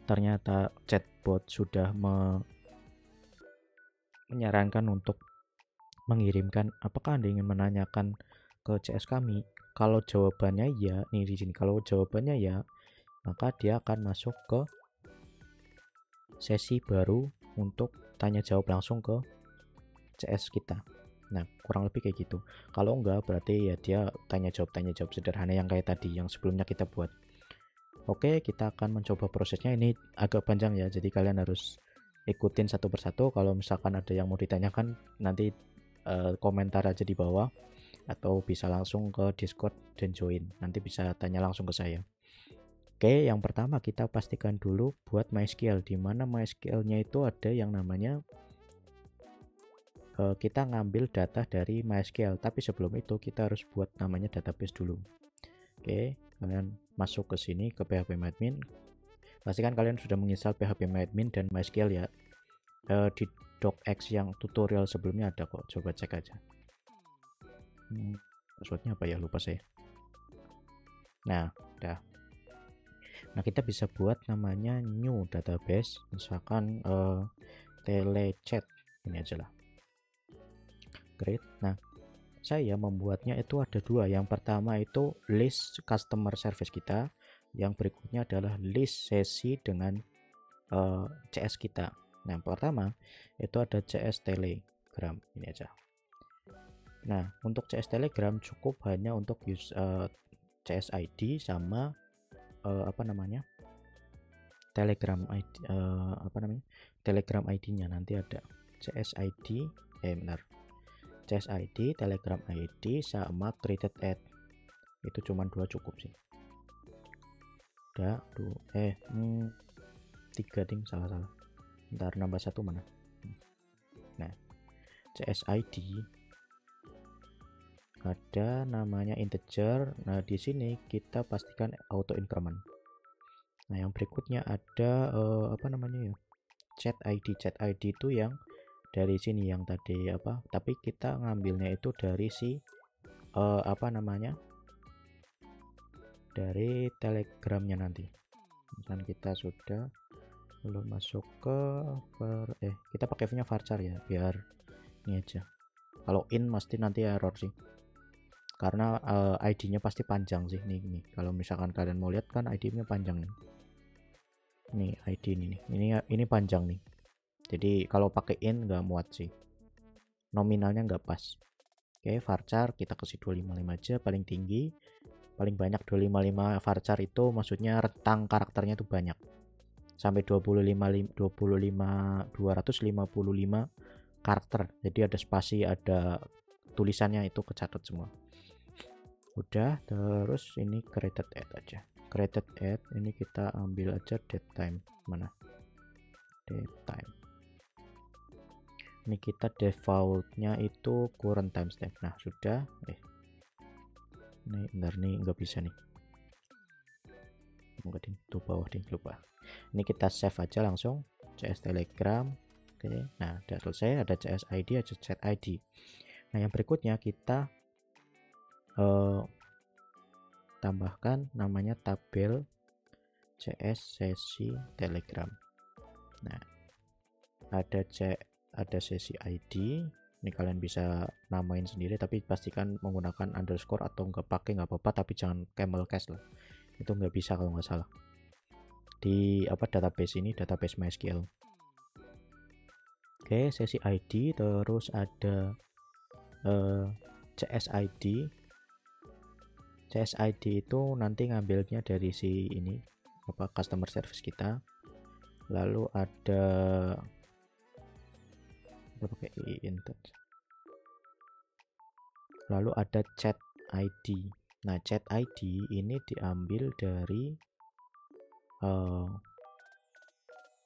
ternyata chatbot sudah menyarankan untuk mengirimkan, apakah Anda ingin menanyakan ke CS kami? Kalau jawabannya ya, nih di sini kalau jawabannya ya, maka dia akan masuk ke sesi baru untuk tanya jawab langsung ke CS kita. Nah, kurang lebih kayak gitu. Kalau enggak, berarti ya dia tanya jawab sederhana yang kayak tadi yang sebelumnya kita buat. Oke, kita akan mencoba prosesnya. Ini agak panjang ya, jadi kalian harus ikutin satu persatu. Kalau misalkan ada yang mau ditanyakan, nanti komentar aja di bawah, atau bisa langsung ke Discord dan join. Nanti bisa tanya langsung ke saya. Oke, yang pertama kita pastikan dulu buat MySQL, di mana MySQL-nya itu ada yang namanya kita ngambil data dari MySQL, tapi sebelum itu kita harus buat namanya database dulu. Oke, kalian masuk ke sini ke phpMyAdmin. Pastikan kalian sudah menginstal phpMyAdmin dan MySQL ya. Di docx yang tutorial sebelumnya ada kok, coba cek aja. Passwordnya apa ya, lupa saya. Nah, udah. Nah, kita bisa buat namanya new database, misalkan telechat, ini aja lah. Great. Nah, saya membuatnya itu ada dua. Yang pertama itu list customer service kita, yang berikutnya adalah list sesi dengan CS kita. Nah, yang pertama itu ada CS Telegram, ini aja. Nah, untuk CS Telegram cukup hanya untuk use CS ID sama Telegram ID, Telegram ID-nya nanti ada CS ID, CS ID, Telegram ID sama created ad. Itu cuma dua cukup sih. Udah, tiga ding, salah. Ntar nambah satu mana? Nah, CS ID ada namanya integer. Nah, di sini kita pastikan auto increment. Nah, yang berikutnya ada chat ID. Chat ID itu yang dari sini yang tadi tapi kita ngambilnya itu dari si dari telegramnya nanti. Misalkan kita sudah belum masuk ke kita pakai nya varchar ya, biar ini aja. Kalau in pasti nanti error sih, karena ID-nya pasti panjang sih nih. Kalau misalkan kalian mau lihat kan ID-nya panjang nih. Nih ID ini panjang nih. Jadi kalau pakai in nggak muat sih, nominalnya nggak pas. Oke, varchar kita kasih 255 aja, paling tinggi, paling banyak 255. Varchar itu maksudnya rentang karakternya itu banyak, sampai 255 karakter. Jadi ada spasi, ada tulisannya, itu kecatat semua. Udah, terus ini created ad aja. Created ad ini kita ambil aja datetime. Mana datetime, ini kita defaultnya itu current timestamp. Nah, sudah. Ini bentar nih, nggak bisa nih, enggak ding, tuh bawah ding, lupa. Ini kita save aja langsung CS Telegram. Oke, nah udah selesai, ada CS ID, ada chat ID. Nah, yang berikutnya kita tambahkan namanya tabel CS sesi Telegram. Nah, ada sesi ID. Ini kalian bisa namain sendiri, tapi pastikan menggunakan underscore atau nggak pakai nggak apa-apa, tapi jangan camel case lah. Itu nggak bisa kalau nggak salah di database ini, database MySQL. Oke, sesi ID, terus ada CSID. CSID itu nanti ngambilnya dari si ini customer service kita. Lalu ada lalu ada chat ID. Nah, chat ID ini diambil dari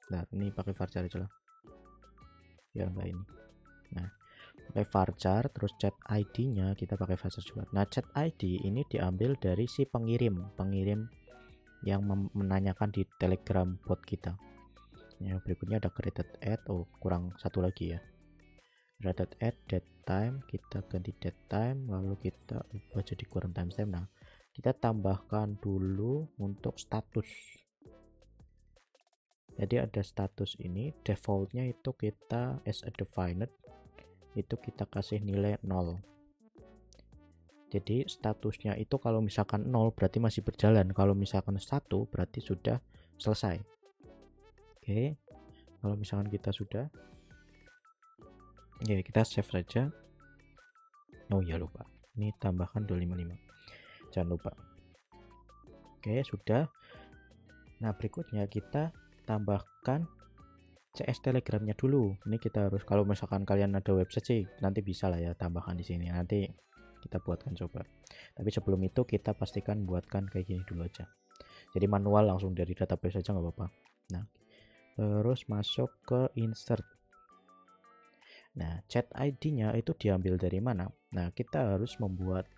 nah ini pakai varchar aja lah biar enggak ini. Nah, pakai varchar, terus chat ID-nya kita pakai varchar juga. Nah, chat ID ini diambil dari si pengirim yang menanyakan di Telegram bot kita. Ya, berikutnya ada created add. Oh, kurang satu lagi ya. Created add date time, kita ganti date time, lalu kita ubah jadi current timestamp. Nah, kita tambahkan dulu untuk status. Jadi ada status ini, defaultnya itu kita as a defined, itu kita kasih nilai 0. Jadi statusnya itu kalau misalkan 0 berarti masih berjalan, kalau misalkan 1 berarti sudah selesai. Oke, kalau misalkan kita sudah, ya kita save saja. Oh ya, lupa, ini tambahkan 255, jangan lupa. Oke, sudah. Nah, berikutnya kita tambahkan CS Telegramnya dulu. Ini kita harus, kalau misalkan kalian ada website sih nanti bisa lah ya tambahkan di sini, nanti kita buatkan coba. Tapi sebelum itu kita pastikan buatkan kayak gini dulu aja, jadi manual langsung dari database aja nggak apa-apa. Nah, terus masuk ke insert. Nah, chat ID-nya itu diambil dari mana? Nah, kita harus membuat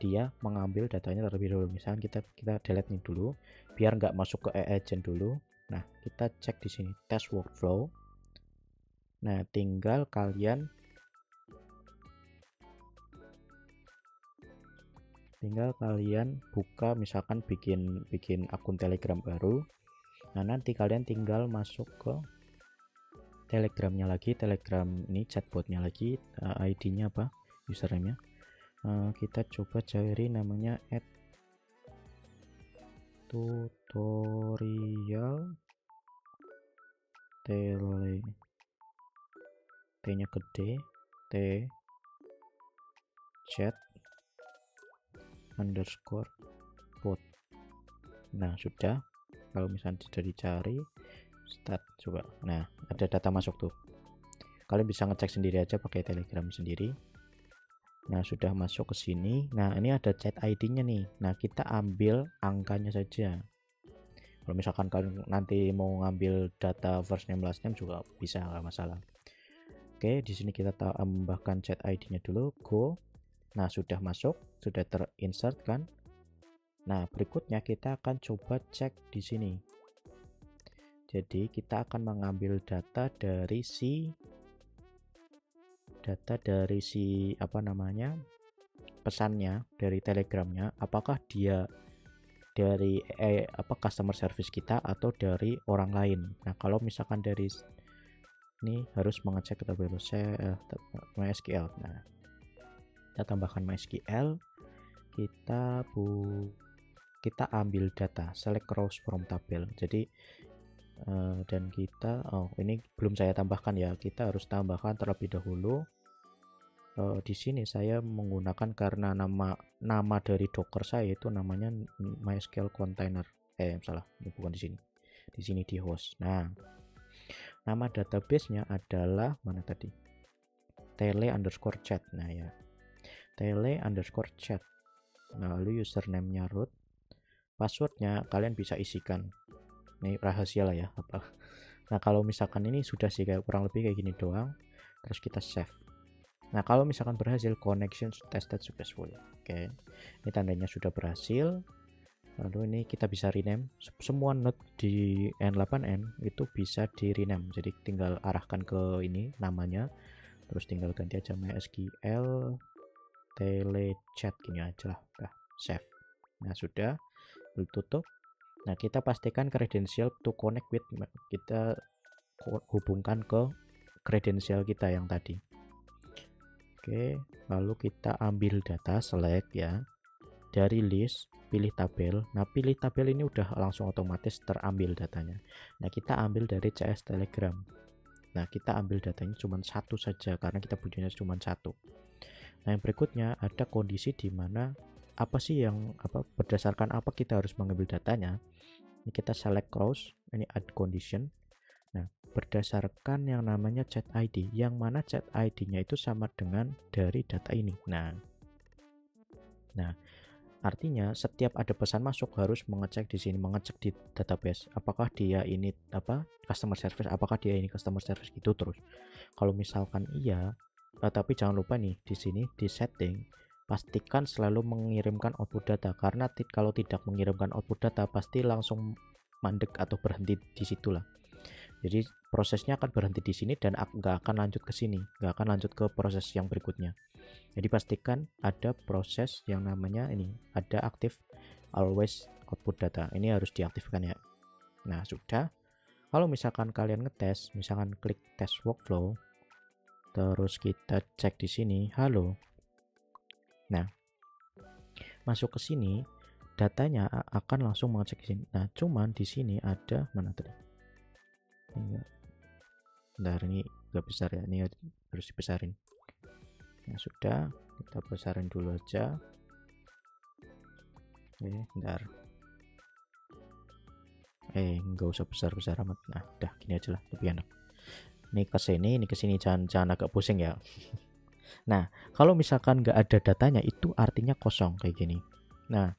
dia mengambil datanya terlebih dulu. Misalnya kita delete nih dulu biar nggak masuk ke agent dulu. Nah, kita cek di sini test workflow. Nah, tinggal kalian buka, misalkan bikin akun Telegram baru. Nah, nanti kalian tinggal masuk ke Telegramnya lagi, Telegram ini chatbotnya lagi, ID-nya apa, username-nya. Kita coba cari namanya @tutorial tele, T-nya gede, T chat underscore bot. Nah, sudah. Kalau misalnya sudah dicari, start coba. Nah, ada data masuk tuh. Kalian bisa ngecek sendiri aja pakai Telegram sendiri. Nah, sudah masuk ke sini. Nah, ini ada chat ID-nya nih. Nah, kita ambil angkanya saja. Kalau misalkan kalian nanti mau ngambil data first name last name juga bisa, nggak masalah. Oke, di sini kita tambahkan chat ID-nya dulu. Go. Nah, sudah masuk, sudah terinsert kan. Nah, berikutnya kita akan coba cek di sini. Jadi kita akan mengambil data dari si pesannya dari Telegramnya, apakah dia dari customer service kita atau dari orang lain. Nah, kalau misalkan dari ini harus mengecek MySQL. Nah, kita tambahkan MySQL, kita ambil data, select rows from table. Jadi dan kita ini belum saya tambahkan ya, kita harus tambahkan terlebih dahulu. Di sini saya menggunakan karena nama dari Docker saya itu namanya MySQL container. Salah, ini bukan di sini. Di sini di host. Nah, nama database-nya adalah mana tadi? tele_chat. Nah ya, tele_chat. Lalu username-nya root. Passwordnya kalian bisa isikan. Ini rahasia lah ya apa. Nah, kalau misalkan ini sudah sih kayak kurang lebih kayak gini doang. Terus kita save. Nah, kalau misalkan berhasil, connection tested successful. Oke, ini tandanya sudah berhasil. Lalu ini kita bisa rename. Semua node di N8N itu bisa di rename. Jadi tinggal arahkan ke ini namanya. Terus tinggal ganti aja MySQL telechat gini aja lah. Udah, save. Nah, sudah. Tutup. Nah, kita pastikan credential to connect with, kita hubungkan ke kredensial kita yang tadi. Oke, lalu kita ambil data, select ya, dari list, pilih tabel. Nah, pilih tabel ini udah langsung otomatis terambil datanya. Nah, kita ambil dari CS Telegram. Nah, kita ambil datanya cuma satu saja karena kita butuhnya cuma satu. Nah, yang berikutnya ada kondisi di mana apa sih yang berdasarkan apa kita harus mengambil datanya. Ini kita select cross, ini add condition. Nah, berdasarkan yang namanya chat ID, yang mana chat ID-nya itu sama dengan dari data ini. Nah, artinya setiap ada pesan masuk harus mengecek di sini, mengecek di database apakah dia ini customer service, apakah dia ini customer service gitu terus. Kalau misalkan iya, tapi jangan lupa nih di sini di setting pastikan selalu mengirimkan output data, karena kalau tidak mengirimkan output data pasti langsung mandek atau berhenti di situlah. Jadi prosesnya akan berhenti di sini dan nggak akan lanjut ke sini, nggak akan lanjut ke proses yang berikutnya. Jadi pastikan ada proses yang namanya ini, ada aktif always output data. Ini harus diaktifkan ya. Nah, sudah. Kalau misalkan kalian ngetes, misalkan klik test workflow, terus kita cek di sini, halo. Nah, masuk ke sini, datanya akan langsung mengecek di sini. Nah, cuman di sini ada mana tadi? Bentar, ini nggak besar ya, ini harus dibesarin. Nah, sudah, kita besarin dulu aja. Bentar, nggak usah besar-besar amat. Nah, udah gini aja lah, lebih enak. Ini ke sini, jangan agak pusing ya. Nah, kalau misalkan nggak ada datanya, itu artinya kosong kayak gini. Nah,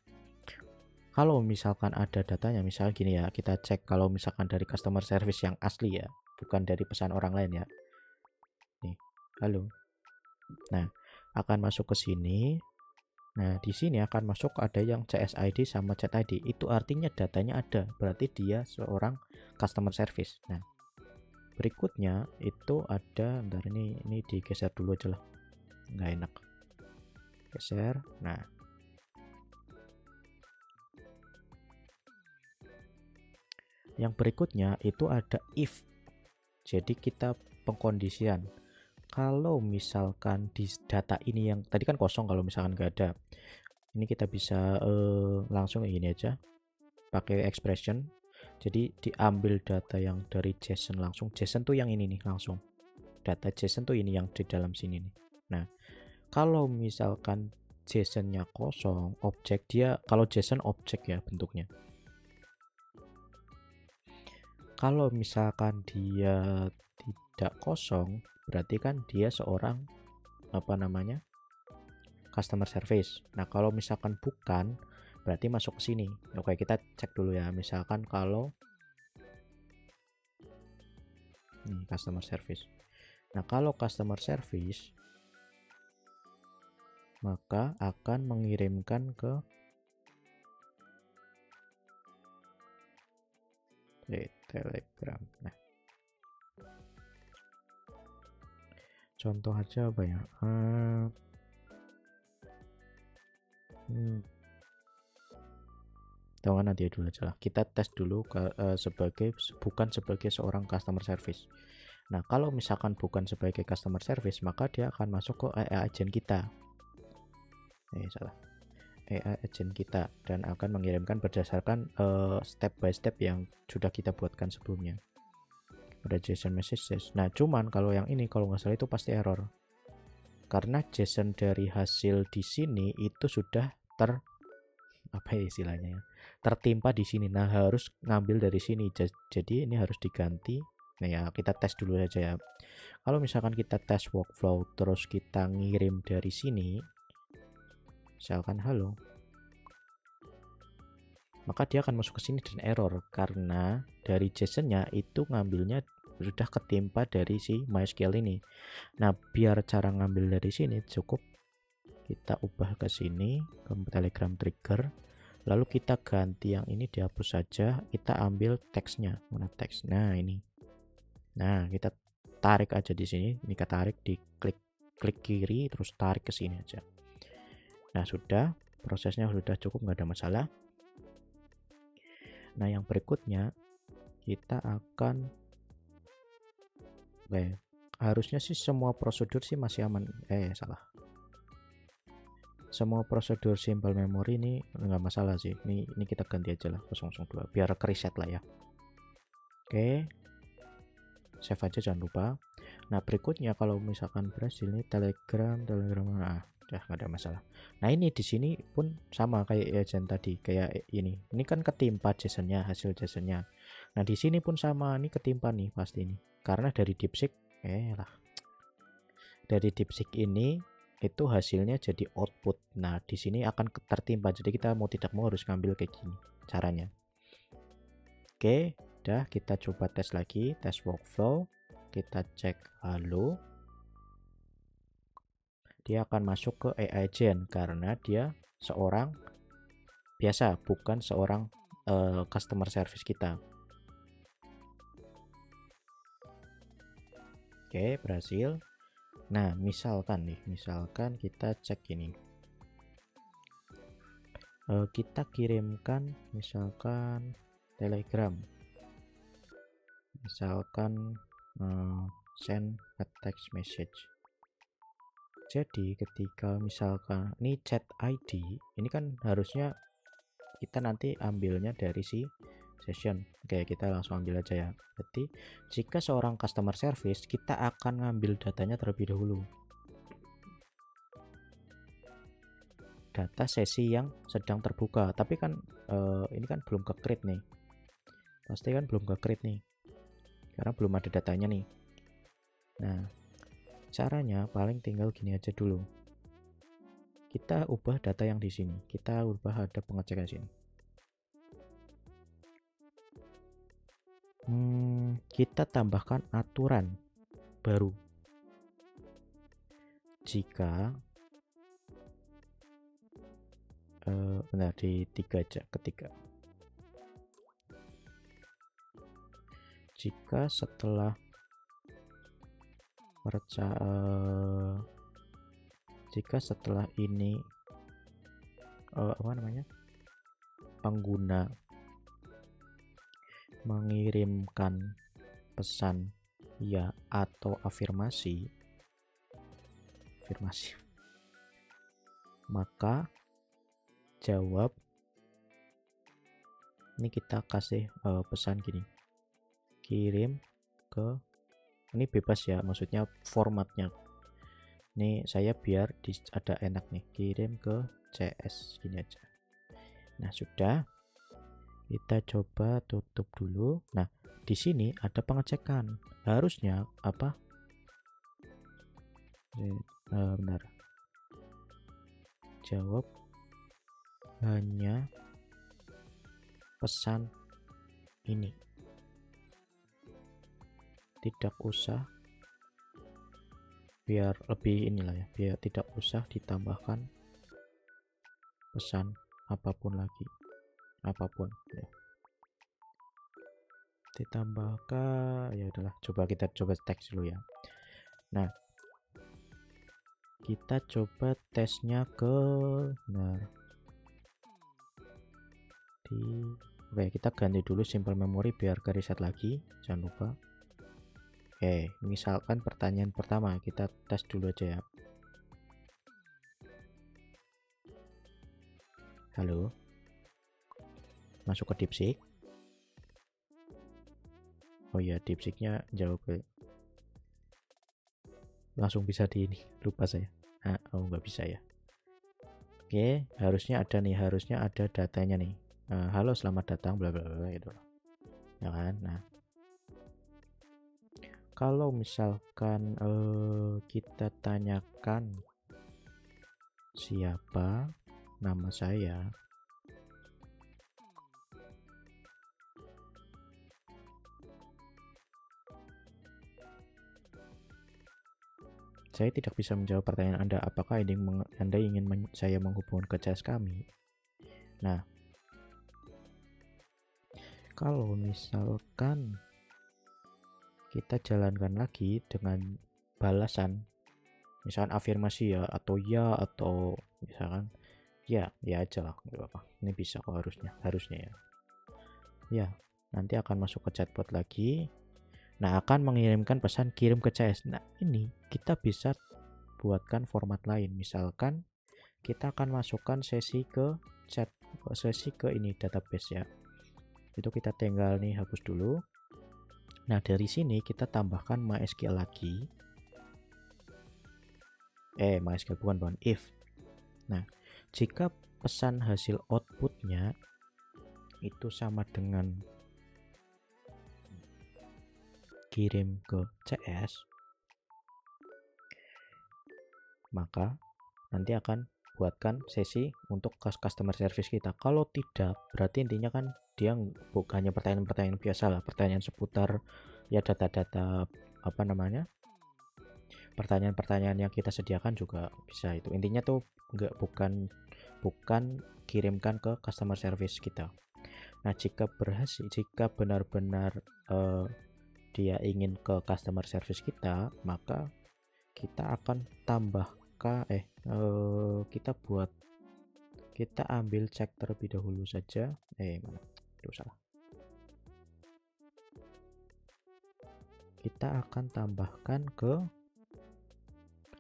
kalau misalkan ada datanya, misalnya gini ya, kita cek kalau misalkan dari customer service yang asli ya, bukan dari pesan orang lain ya. Nih, halo. Nah, akan masuk ke sini. Nah, di sini akan masuk ada yang CS ID sama chat ID. Itu artinya datanya ada, berarti dia seorang customer service. Nah, berikutnya itu ada, bentar, ini digeser dulu aja lah, nggak enak. Geser. Nah, yang berikutnya itu ada if. Jadi kita pengkondisian. Kalau misalkan di data ini yang tadi kan kosong, kalau misalkan nggak ada, ini kita bisa langsung ini aja pakai expression. Jadi diambil data yang dari JSON langsung. JSON tuh yang ini nih langsung. Data JSON tuh ini yang di dalam sini nih. Nah, kalau misalkan JSON-nya kosong, objek dia, kalau JSON objek ya bentuknya. Kalau misalkan dia tidak kosong, berarti kan dia seorang customer service. Nah, kalau misalkan bukan, berarti masuk ke sini. Oke, kita cek dulu ya. Misalkan kalau ini customer service. Nah, kalau customer service, maka akan mengirimkan ke Telegram. Nah, contoh aja apa ya? Tahu nanti dulu aja lah. Kita tes dulu bukan sebagai seorang customer service. Nah, kalau misalkan bukan sebagai customer service, maka dia akan masuk ke AI agent kita. AI agent kita, dan akan mengirimkan berdasarkan step by step yang sudah kita buatkan sebelumnya. Ada JSON messages. Nah, cuman kalau yang ini kalau nggak salah itu pasti error. Karena JSON dari hasil di sini itu sudah istilahnya ya, tertimpa di sini. Nah, harus ngambil dari sini. Jadi ini harus diganti. Nah ya, kita tes dulu aja ya. Kalau misalkan kita tes workflow terus kita ngirim dari sini, misalkan halo, maka dia akan masuk ke sini dan error karena dari JSON-nya itu ngambilnya sudah ketimpa dari si MySQL ini. Nah, biar cara ngambil dari sini cukup kita ubah ke sini ke Telegram trigger, lalu kita ganti yang ini, dihapus saja, kita ambil teksnya. Mana teks? Nah, ini. Nah, kita tarik aja di sini. Ini kita tarik, di klik kiri terus tarik ke sini aja. Nah, sudah, prosesnya sudah cukup, nggak ada masalah. Nah, yang berikutnya kita akan Oke, harusnya sih semua prosedur sih masih aman. Salah. Semua prosedur simple memory ini nggak masalah sih. Ini kita ganti aja lah 002 biar ke reset lah ya. Oke, save aja jangan lupa. Nah berikutnya kalau misalkan berhasil nih Telegram udah nggak ada masalah. Nah ini di sini pun sama kayak agent tadi, kayak ini kan ketimpa JSON-nya, hasil JSON-nya. Nah di sini pun sama, ini ketimpa nih pasti ini karena dari DeepSeek dari DeepSeek ini itu hasilnya jadi output. Nah di sini akan tertimpa, jadi kita mau tidak mau harus ngambil kayak gini caranya. Oke, udah kita coba tes lagi, tes workflow. Kita cek halo, dia akan masuk ke AI agent karena dia seorang biasa, bukan seorang customer service kita. Oke, berhasil. Nah misalkan kita cek ini, kita kirimkan misalkan Telegram, misalkan send a text message. Jadi ketika misalkan ini chat ID, ini kan harusnya kita nanti ambilnya dari si session. Oke, kita langsung ambil aja ya. Berarti jika seorang customer service, kita akan ngambil datanya terlebih dahulu, data sesi yang sedang terbuka. Tapi kan ini kan belum ke create nih, pasti kan belum ke create nih karena belum ada datanya nih. Nah caranya paling tinggal gini aja dulu, kita ubah data yang di sini, kita ubah ada pengecekan sini. Kita tambahkan aturan baru jika benar di 3 aja, ketiga. Jika setelah ini pengguna mengirimkan pesan ya atau afirmasi, maka jawab. Ini kita kasih pesan gini, kirim ke, ini bebas ya, maksudnya formatnya ini saya biar ada enak nih, kirim ke CS gini aja. Nah sudah, kita coba tutup dulu. Nah di sini ada pengecekan, harusnya apa, benar, jawab hanya pesan ini, tidak usah, biar lebih inilah ya, biar tidak usah ditambahkan pesan apapun lagi, apapun ya. Ditambahkan ya udahlah, kita coba teks dulu ya. Nah kita coba tesnya ke benar oke, kita ganti dulu simple memory biar ke reset lagi, jangan lupa. Oke, misalkan pertanyaan pertama kita tes dulu aja ya. Halo, masuk ke DeepSeek. Oh iya, DeepSeeknya jawab langsung bisa di ini, lupa saya. Nggak bisa ya. Oke, harusnya ada nih, harusnya ada datanya nih. Halo, selamat datang bla bla bla gitu ya kan. Nah kalau misalkan kita tanyakan siapa, nama saya, saya tidak bisa menjawab pertanyaan Anda. Apakah Anda ingin saya menghubungkan ke CS kami? Nah kalau misalkan kita jalankan lagi dengan balasan, misalkan afirmasi ya, atau ya, atau misalkan ya aja lah, nggak apa-apa. Ini bisa kok, harusnya ya. Ya, nanti akan masuk ke chatbot lagi. Nah, akan mengirimkan pesan kirim ke CS. Nah, ini kita bisa buatkan format lain. Misalkan kita akan masukkan sesi ke chat, sesi ke ini database ya. Itu kita tinggal nih hapus dulu. Nah, dari sini kita tambahkan MySQL lagi. MySQL bukan if. Nah, jika pesan hasil outputnya itu sama dengan kirim ke CS, maka nanti akan buatkan sesi untuk customer service kita. Kalau tidak, berarti intinya kan dia bukan hanya pertanyaan-pertanyaan biasa lah, pertanyaan seputar ya data-data apa namanya, pertanyaan-pertanyaan yang kita sediakan juga bisa. Itu intinya tuh bukan kirimkan ke customer service kita. Nah, jika benar-benar dia ingin ke customer service kita, maka kita akan kita ambil cek terlebih dahulu saja. Mana? Aduh, salah. Kita akan tambahkan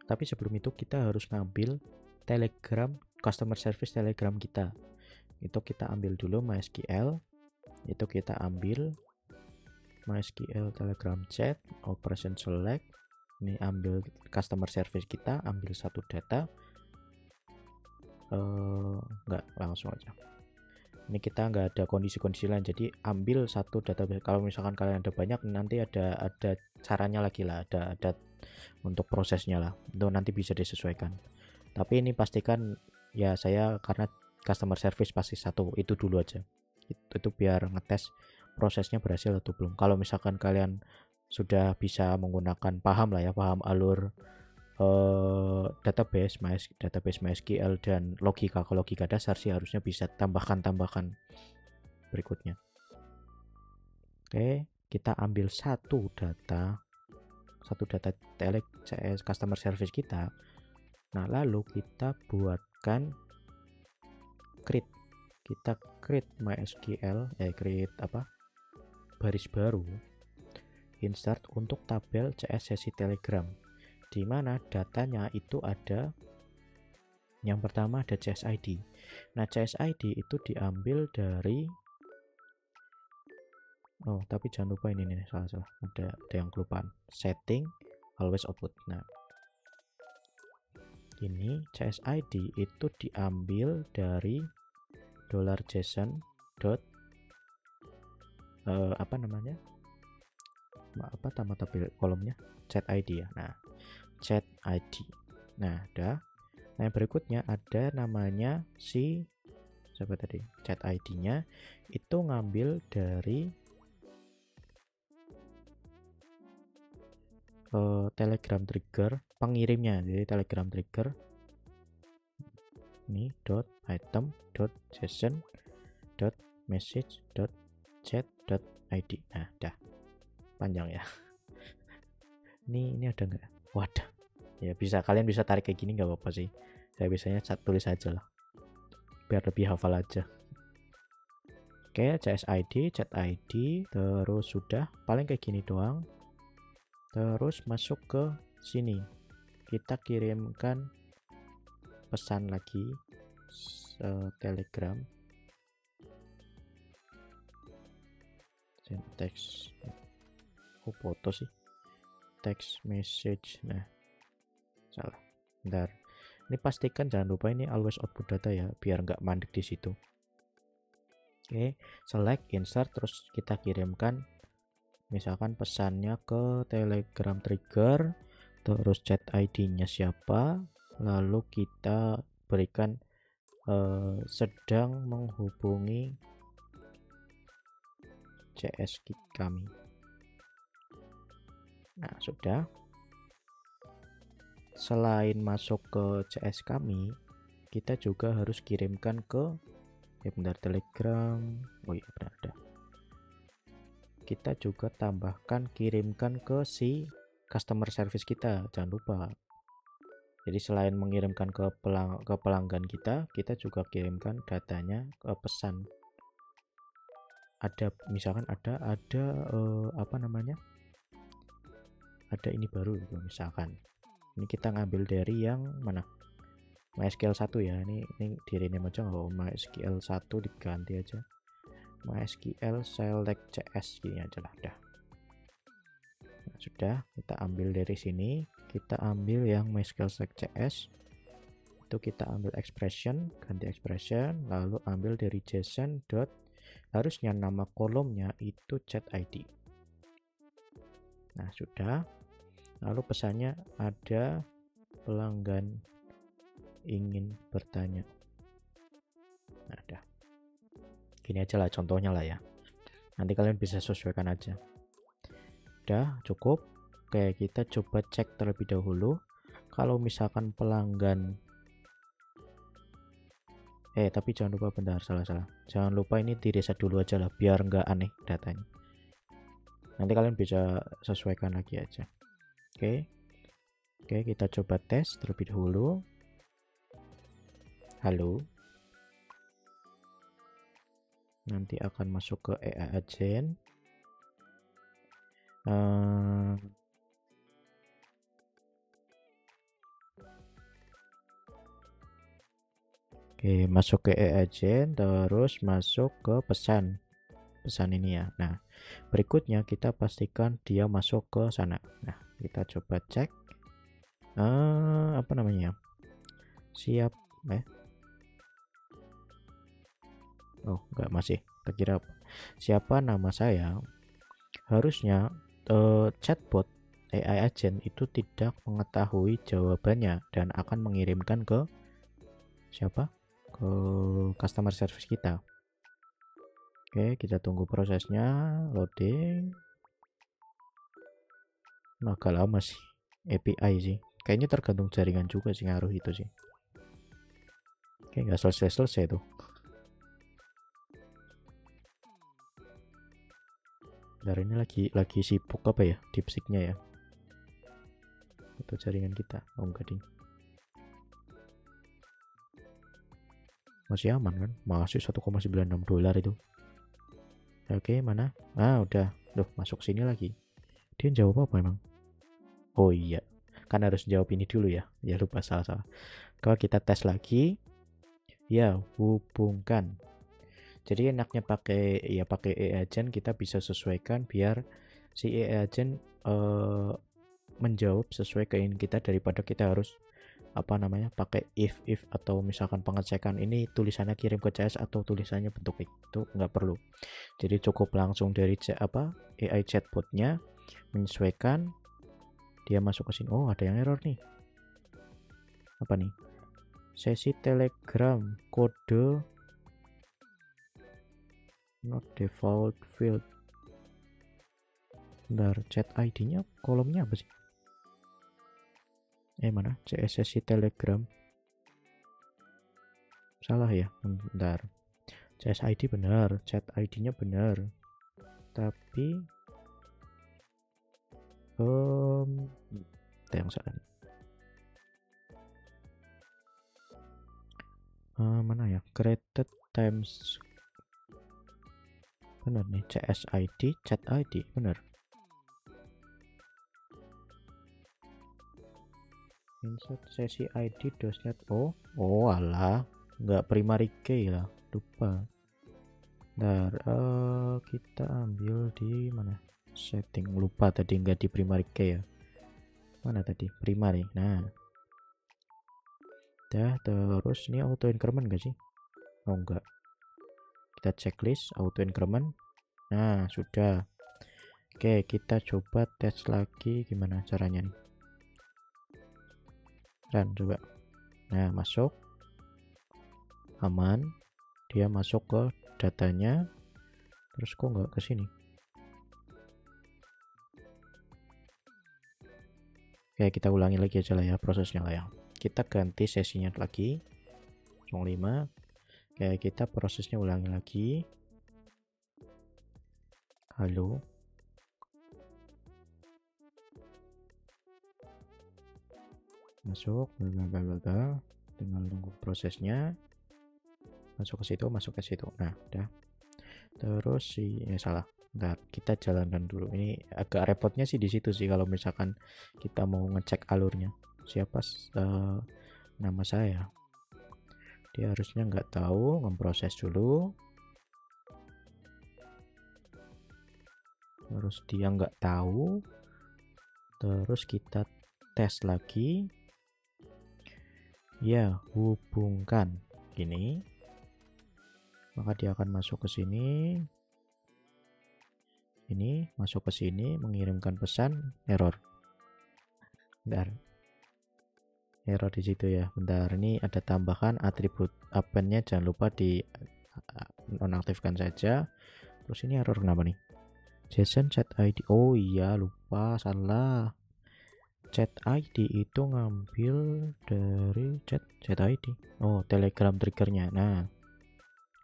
tapi sebelum itu kita harus ngambil Telegram, customer service Telegram kita. Itu kita ambil dulu MySQL. Itu kita ambil MySQL Telegram chat, operation select. Ini ambil customer service kita, ambil satu data. Enggak, langsung aja. Ini kita nggak ada kondisi-kondisi lain, jadi ambil satu database. Kalau misalkan kalian ada banyak, nanti ada caranya lagi lah, ada untuk prosesnya lah, itu nanti bisa disesuaikan. Tapi ini pastikan ya, saya karena customer service pasti satu itu dulu aja, itu biar ngetes prosesnya berhasil atau belum. Kalau misalkan kalian sudah bisa menggunakan, paham alur database MySQL dan logika dasar sih, harusnya bisa tambahkan berikutnya. Oke, kita ambil satu data CS customer service kita. Nah, lalu kita buatkan create MySQL, create baris baru, insert untuk tabel CS sesi Telegram, di mana datanya itu ada, yang pertama ada CS ID. Nah, CS ID itu diambil dari tapi jangan lupa ini nih, salah ada yang kelupaan, setting always output. Nah, ini CS ID itu diambil dari $JSON tabel kolomnya chat ID ya. Nah, chat ID. Nah, yang berikutnya ada namanya chat ID-nya itu ngambil dari Telegram trigger pengirimnya. Jadi Telegram trigger ini .item.json .message.chat.id. Nah, panjang ya. ini ada nggak? Wadah. Ya, kalian bisa tarik kayak gini, nggak apa-apa sih. Saya biasanya tulis aja lah, biar lebih hafal aja. Oke, CS ID, chat ID, terus sudah paling kayak gini doang. Terus masuk ke sini, kita kirimkan pesan lagi Telegram, teks, foto sih, text message. Nah, salah, bentar. Ini pastikan jangan lupa ini always output data ya, biar nggak mandek di situ. Oke, select, insert, terus kita kirimkan misalkan pesannya ke Telegram trigger, terus chat ID-nya siapa, lalu kita berikan sedang menghubungi CS kami. Nah, sudah. Selain masuk ke CS kami, kita juga harus kirimkan ke Telegram. Oh iya, ada. Kita juga kirimkan ke si customer service kita, jangan lupa. Jadi selain mengirimkan ke pelanggan kita juga kirimkan datanya ke pesan. Ada misalkan ada ada ini baru gitu. Misalkan ini kita ngambil dari yang mana, MySQL 1 ya, ini di rename aja, nggak MySQL 1 diganti aja MySQL select CS gini aja lah dah. Nah, sudah, kita ambil dari sini, kita ambil yang MySQL select CS itu, kita ambil expression, ganti expression, lalu ambil dari JSON dot, harusnya nama kolomnya itu chat ID. Nah sudah, lalu pesannya ada pelanggan ingin bertanya. Nah dah, gini aja lah contohnya lah ya, nanti kalian bisa sesuaikan aja. Udah cukup. Oke, kita coba cek terlebih dahulu kalau misalkan pelanggan tapi jangan lupa, bentar, salah, jangan lupa ini di reset dulu aja lah biar nggak aneh datanya, nanti kalian bisa sesuaikan lagi aja. Oke, kita coba tes terlebih dahulu. Halo, nanti akan masuk ke AI agent. Oke, masuk ke AI agent, terus masuk ke pesan ini ya. Nah, berikutnya kita pastikan dia masuk ke sana. Nah, kita coba cek apa namanya, siap oh enggak, masih terkira siapa nama saya. Harusnya chatbot AI agent itu tidak mengetahui jawabannya dan akan mengirimkan ke siapa, ke customer service kita. Oke, kita tunggu prosesnya loading. Agak lama sih, API sih kayaknya, tergantung jaringan juga sih, ngaruh itu sih. Oke, nggak selesai tuh. Bentar, ini lagi sibuk apa ya, DeepSeek-nya ya, itu jaringan kita. Oh enggak ding, masih aman kan, masih $1,96 itu. Oke, mana? Udah. Loh, masuk sini lagi. Dia jawab apa emang? Oh iya, kan harus jawab ini dulu ya. Ya lupa, salah. Kalau kita tes lagi, ya hubungkan. Jadi enaknya pakai AI agent, kita bisa sesuaikan biar si AI agent menjawab sesuai keinginan kita, daripada kita harus pakai if atau misalkan pengecekan ini tulisannya kirim ke CS atau tulisannya bentuk itu, nggak perlu. Jadi cukup langsung dari AI chatbotnya menyesuaikan, dia masuk ke sini. Oh, ada yang error nih. Apa nih? Sesi Telegram kode not default field. Bentar, chat ID-nya kolomnya apa sih? Mana? CSS Telegram. Salah ya? Bentar. CS ID benar, chat ID-nya benar. Tapi yang salah. Mana ya? Created times. Benar nih, CS ID, chat ID, benar. Insert sesi ID dosnet. Oh alah, nggak primary key lah, lupa. Bentar, kita ambil di mana? Setting, lupa tadi nggak di primary key ya. Mana tadi? Primary. Nah, dah, terus ini auto increment gak sih? Oh enggak. Kita checklist auto increment. Nah, sudah. Oke, kita coba tes lagi gimana caranya nih. Dan coba. Nah, masuk. Aman. Dia masuk ke datanya. Terus kok nggak ke sini? Oke, kita ulangi lagi aja lah ya prosesnya lah ya. Kita ganti sesinya lagi. 05. Oke, kita prosesnya ulangi lagi. Halo. Masuk, tinggal tunggu prosesnya. Masuk ke situ. Nah, udah. Terus salah. Bentar, kita jalankan dulu. Ini agak repotnya sih di situ sih kalau misalkan kita mau ngecek alurnya. Siapa nama saya? Dia harusnya nggak tahu, memproses dulu. Terus dia nggak tahu. Terus kita tes lagi. Ya, hubungkan. Gini. Maka dia akan masuk ke sini. Ini masuk ke sini, mengirimkan pesan, error. Bentar. Error di situ ya. Bentar, ini ada tambahan atribut append-nya, jangan lupa di nonaktifkan saja. Terus ini error kenapa nih? JSON chat ID. Oh iya, lupa, salah. Chat ID itu ngambil dari chat ID. Oh, Telegram triggernya. Nah,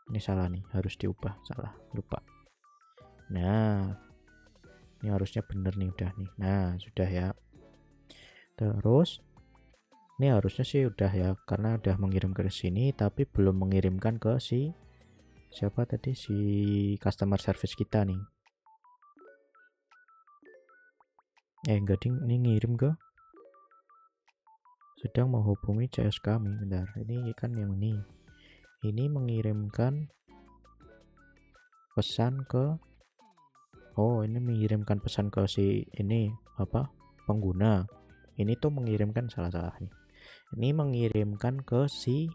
ini salah nih, harus diubah. Salah, lupa. Nah, ini harusnya bener nih, udah nih. Nah, sudah ya. Terus ini harusnya sih udah ya, karena udah mengirim ke sini tapi belum mengirimkan ke si siapa tadi, si customer service kita nih. Enggak ding, ini ngirim ke sedang menghubungi CS kami. Bentar, ini kan yang ini mengirimkan pesan ke, oh ini mengirimkan pesan ke si ini apa, pengguna. Ini tuh mengirimkan salah nih. Ini mengirimkan ke si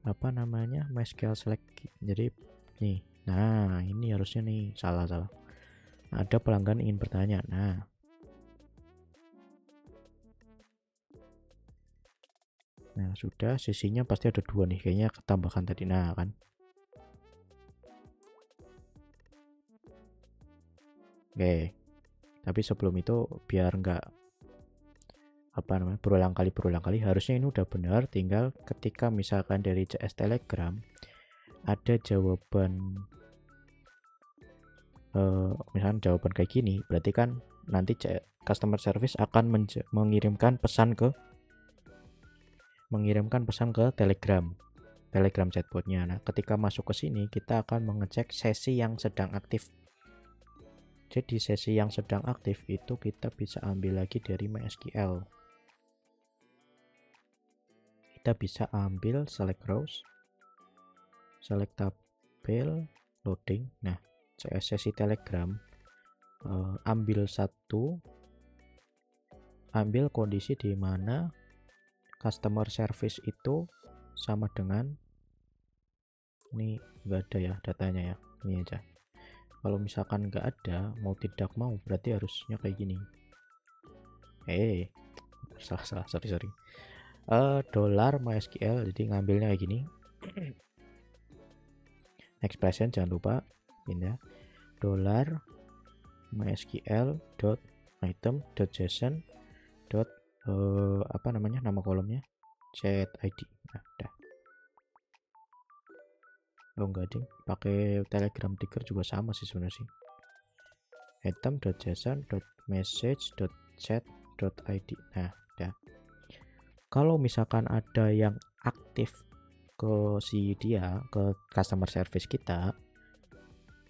apa namanya, MySQL select. Jadi nih, nah ini harusnya nih salah. Ada pelanggan ingin bertanya. Nah, sudah, sisinya pasti ada 2 nih, kayaknya ketambahkan tadi. Nah kan, oke. Tapi sebelum itu biar nggak apa namanya berulang kali, harusnya ini udah benar. Tinggal ketika misalkan dari CS Telegram ada jawaban misalkan jawaban kayak gini, berarti kan nanti customer service akan mengirimkan pesan ke Telegram chatbotnya. Nah, ketika masuk ke sini kita akan mengecek sesi yang sedang aktif. Jadi sesi yang sedang aktif itu kita bisa ambil lagi dari MySQL. Kita bisa ambil select rows, select tabel, loading. Nah, sesi Telegram, ambil kondisi di mana customer service itu sama dengan ini, nggak ada ya datanya ya, ini aja. Kalau misalkan nggak ada, mau tidak mau berarti harusnya kayak gini. Salah, sorry. Dollar MySQL, jadi ngambilnya kayak gini. Expression jangan lupa pindah. Dollar MySQL dot item dot JSON dot apa namanya, nama kolomnya chat ID. Nah, udah. Oh enggak ding, pakai Telegram trigger juga sama sih sebenarnya sih. item.json.message.chat.id. Nah, udah. Kalau misalkan ada yang aktif ke customer service kita,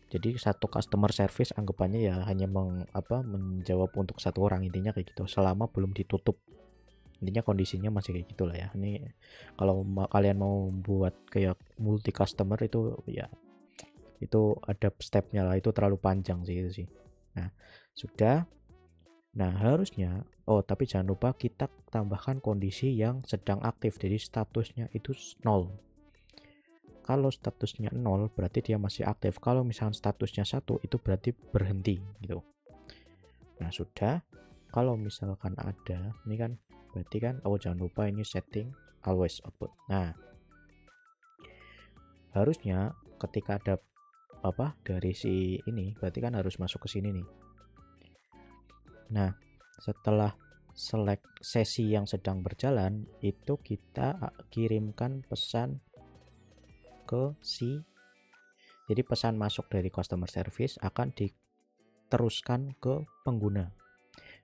jadi satu customer service anggapannya ya hanya menjawab untuk satu orang, intinya kayak gitu, selama belum ditutup. Intinya kondisinya masih kayak gitulah ya. Ini kalau kalian mau buat kayak multi customer itu ya itu ada stepnya lah, itu terlalu panjang sih itu sih. Nah, sudah. Nah, harusnya tapi jangan lupa kita tambahkan kondisi yang sedang aktif, jadi statusnya itu 0. Kalau statusnya 0 berarti dia masih aktif. Kalau misalkan statusnya 1 itu berarti berhenti gitu. Nah, sudah. Kalau misalkan ada, ini kan berarti kan jangan lupa ini setting always output. Nah, harusnya ketika ada dari si ini, berarti kan harus masuk ke sini nih. Nah, setelah select sesi yang sedang berjalan, itu kita kirimkan pesan ke jadi pesan masuk dari customer service akan diteruskan ke pengguna.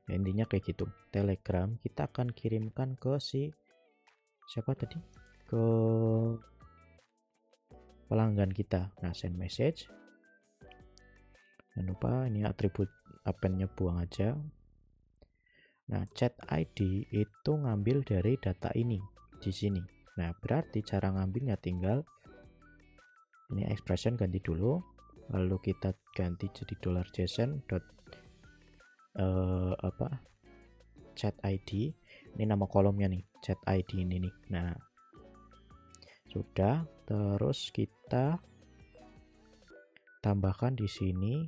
Nah, intinya kayak gitu. Telegram kita akan kirimkan ke siapa tadi, ke pelanggan kita. Nah, send message, Jangan lupa ini atribut append-nya buang aja. Nah, chat ID itu ngambil dari data ini di sini. Nah, berarti cara ngambilnya tinggal ini expression ganti dulu, lalu kita ganti jadi $JSON chat ID. Ini nama kolomnya nih, chat ID ini nih. Nah, sudah. Terus kita tambahkan di sini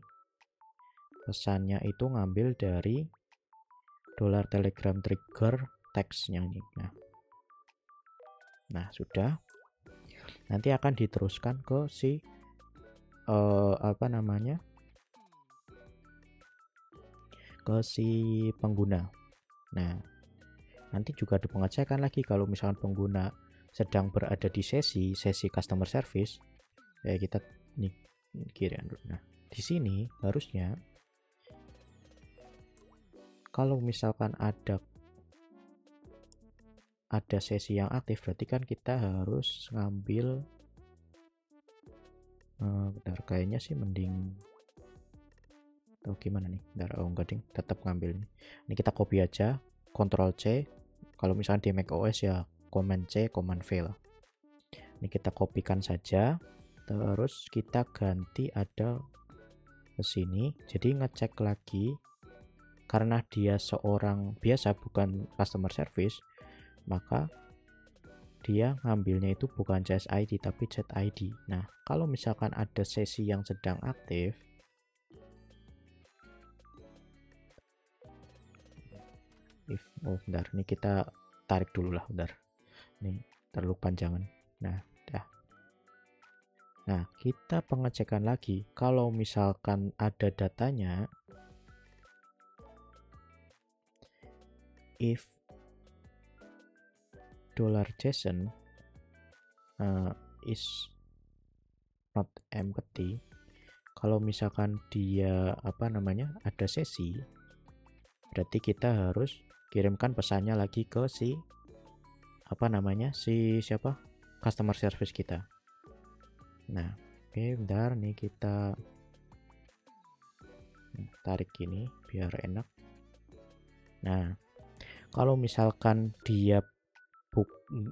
pesannya itu ngambil dari $Telegram trigger teksnya ini. Nah, sudah. Nanti akan diteruskan ke si ke si pengguna. Nah, nanti juga ada pengecekan lagi kalau misalkan pengguna sedang berada di sesi customer service. Kita nih kiri. Nah, di sini harusnya kalau misalkan ada sesi yang aktif, berarti kan kita harus ngambil bentar, kayaknya sih mending gimana nih, bentar, enggak ding, tetap ngambil ini kita copy aja, Ctrl C. Kalau misalnya di macOS ya Command C, Command V lah. Ini kita kopikan saja, terus kita ganti ada ke sini, jadi ngecek lagi karena dia seorang biasa bukan customer service, maka dia ngambilnya itu bukan chat ID tapi chat ID. Nah, kalau misalkan ada sesi yang sedang aktif, bentar, ini kita tarik dulu lah, bentar, ini terlalu panjangan. Nah, kita pengecekan lagi kalau misalkan ada datanya, if $JSON is not empty, kalau misalkan dia ada sesi, berarti kita harus kirimkan pesannya lagi ke si customer service kita. Nah, oke, bentar nih kita tarik gini biar enak. Nah, kalau misalkan dia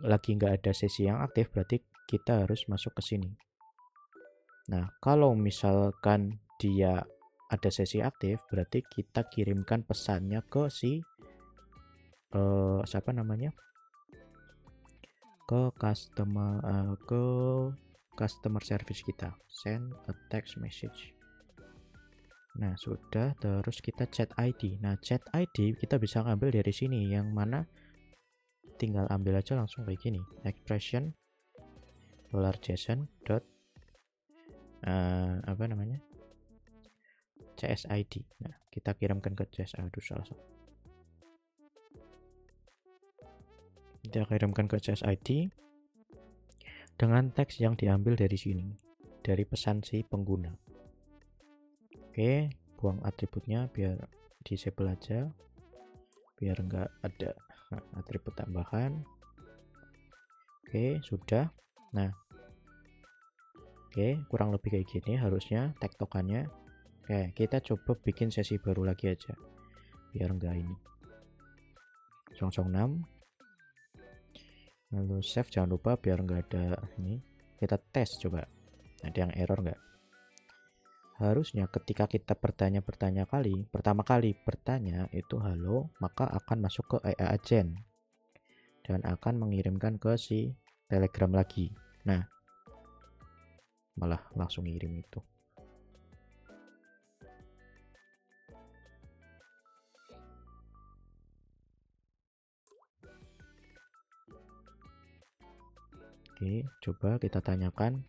lagi nggak ada sesi yang aktif, berarti kita harus masuk ke sini. Nah, kalau misalkan dia ada sesi aktif, berarti kita kirimkan pesannya ke si ke customer service kita, send a text message. Nah, sudah. Terus kita chat ID. Nah, chat ID kita bisa ngambil dari sini, yang mana tinggal ambil aja langsung kayak gini, expression $JSON CSID. Nah, kita kirimkan ke kita kirimkan ke CSID dengan teks yang diambil dari sini, dari pesan si pengguna. Oke, buang atributnya biar disable aja, biar nggak ada atribut tambahan. Oke, sudah. Nah, oke, kurang lebih kayak gini harusnya tektokannya. Oke, kita coba bikin sesi baru lagi aja, biar nggak ini 006. Lalu save, jangan lupa biar nggak ada ini. Kita tes coba, ada yang error nggak? Harusnya ketika kita pertama kali bertanya itu halo, maka akan masuk ke AI agent dan akan mengirimkan ke si Telegram lagi. Nah, malah langsung ngirim itu. Oke, coba kita tanyakan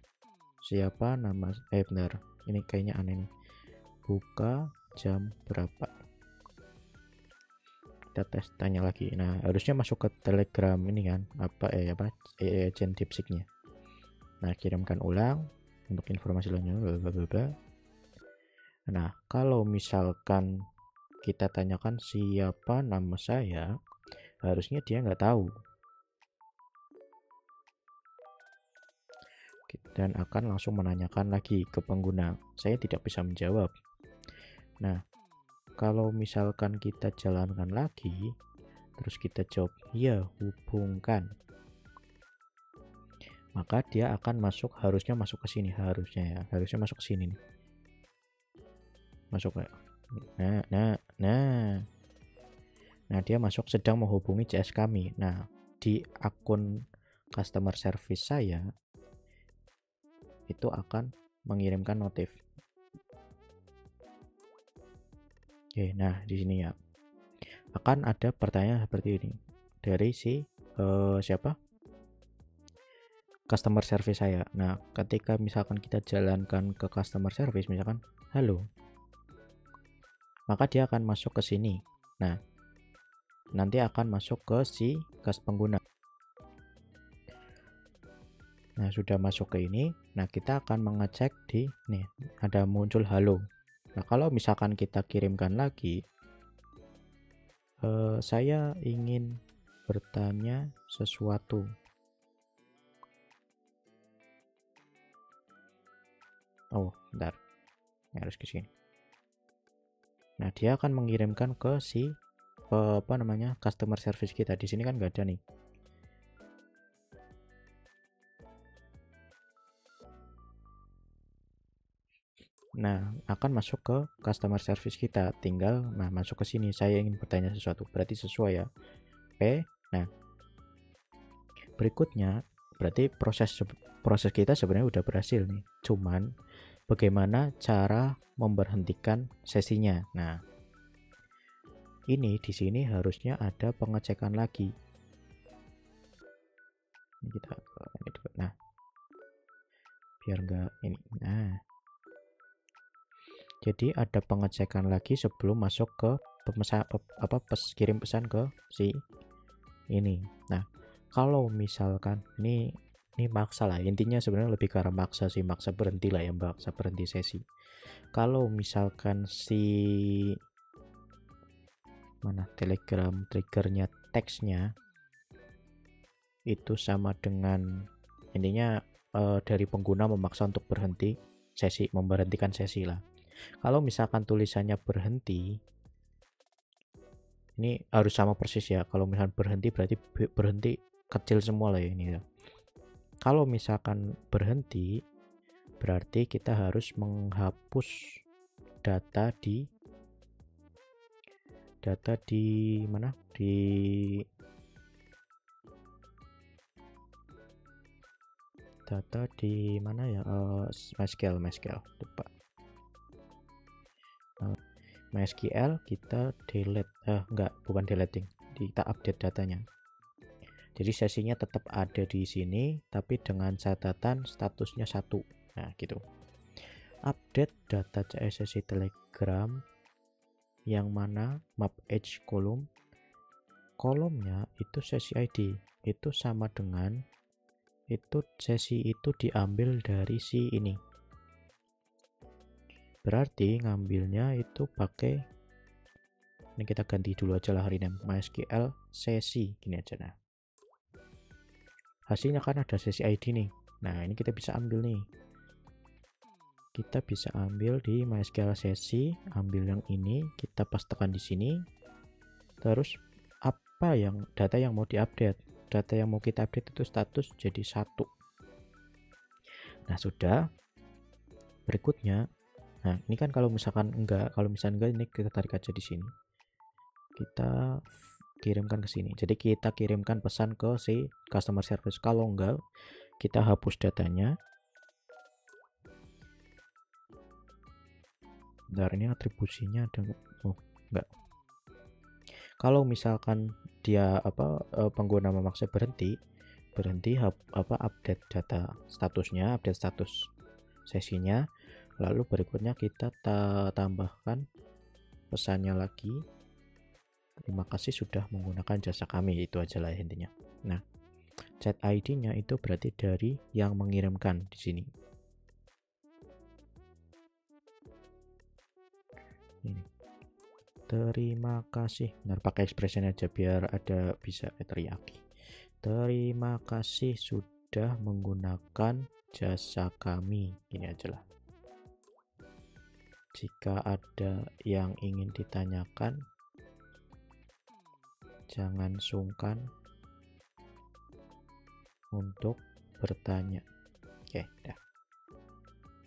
siapa nama, benar, ini kayaknya aneh nih, buka jam berapa. Kita tes, tanya lagi. Nah, harusnya masuk ke Telegram ini kan, agent DeepSeek-nya. Nah, kirimkan ulang untuk informasi lainnya, bla. Nah, kalau misalkan kita tanyakan siapa nama saya, harusnya dia nggak tahu dan akan langsung menanyakan lagi ke pengguna. Saya tidak bisa menjawab. Nah, kalau misalkan kita jalankan lagi, terus kita jawab ya hubungkan, maka dia akan harusnya masuk ke sini, harusnya masuk ke sini nih. Masuk kayak nah dia masuk sedang menghubungi CS kami. Nah, di akun customer service saya itu akan mengirimkan notif. Oke, nah di sini ya akan ada pertanyaan seperti ini dari si siapa? Customer service saya. Nah, ketika misalkan kita jalankan ke customer service, misalkan halo, maka dia akan masuk ke sini. Nah, nanti akan masuk ke si pengguna. Nah, sudah masuk ke ini. Nah, kita akan mengecek di nih, ada muncul halo. Nah, kalau misalkan kita kirimkan lagi, saya ingin bertanya sesuatu. Oh, bentar. Harus ke sini. Nah, dia akan mengirimkan ke si customer service kita. Di sini kan nggak ada nih. Nah, akan masuk ke customer service kita. Tinggal masuk ke sini. Saya ingin bertanya sesuatu. Berarti sesuai ya. Oke. Nah, berikutnya berarti proses kita sebenarnya udah berhasil nih. Cuman bagaimana cara memberhentikan sesinya. Nah, ini di sini harusnya ada pengecekan lagi. Ini kita nah, biar enggak ini. Nah, jadi ada pengecekan lagi sebelum masuk ke kirim pesan ke si ini. Nah, kalau misalkan ini maksa lah, intinya sebenarnya lebih ke arah maksa sih, maksa berhenti lah ya, maksa berhenti sesi. Kalau misalkan si Telegram triggernya teksnya itu sama dengan intinya dari pengguna memaksa untuk berhenti sesi, memberhentikan sesi lah. Kalau misalkan tulisannya berhenti, ini harus sama persis ya. Kalau misalkan berhenti berarti berhenti kecil semua lah ya ini ya. Kalau misalkan berhenti berarti kita harus menghapus data di mana? Data di mana ya? MySQL lupa. MySQL kita delete bukan deleting, kita update datanya. Jadi sesinya tetap ada di sini tapi dengan catatan statusnya 1. Nah, gitu. Update data CS sesi Telegram yang mana map edge kolomnya itu sesi ID itu sama dengan itu sesi itu diambil dari si ini. Berarti ngambilnya itu pakai ini, kita ganti dulu aja lah rename MySQL sesi gini aja. Nah, hasilnya kan ada sesi ID nih. Nah, ini kita bisa ambil nih. Kita bisa ambil di MySQL sesi, ambil yang ini, kita pastekan di sini. Terus apa yang data yang mau diupdate? Data yang mau kita update itu status jadi 1. Nah, sudah. Berikutnya, nah ini kan kalau misalkan enggak ini kita tarik aja di sini. Kita kirimkan ke sini. Jadi kita kirimkan pesan ke si customer service. Kalau enggak, kita hapus datanya. Bentar, ini atribusinya ada enggak. Kalau misalkan dia pengguna memaksa berhenti update data statusnya, update status sesinya, lalu berikutnya kita tambahkan pesannya lagi, terima kasih sudah menggunakan jasa kami, itu aja lah intinya. Nah, chat ID-nya itu berarti dari yang mengirimkan di sini. Ini. Terima kasih. Benar, pakai expression aja biar ada bisa teriyaki. Terima kasih sudah menggunakan jasa kami. Gini aja lah. Jika ada yang ingin ditanyakan, jangan sungkan untuk bertanya. Oke,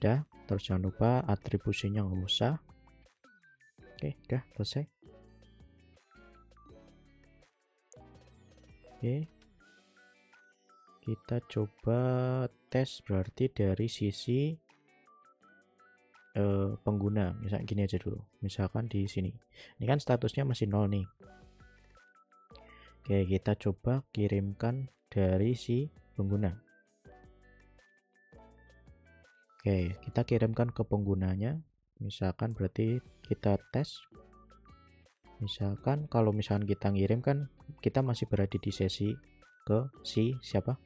udah. Terus jangan lupa atribusinya nggak usah. Oke, udah selesai. Oke, kita coba tes berarti dari sisi pengguna. Misalnya gini aja dulu, misalkan di sini ini kan statusnya masih 0 nih. Oke, kita coba kirimkan dari si pengguna. Oke, kita kirimkan ke penggunanya. Misalkan berarti kita tes. Misalkan kalau misalkan kita ngirim kan kita masih berada di sesi ke si siapa?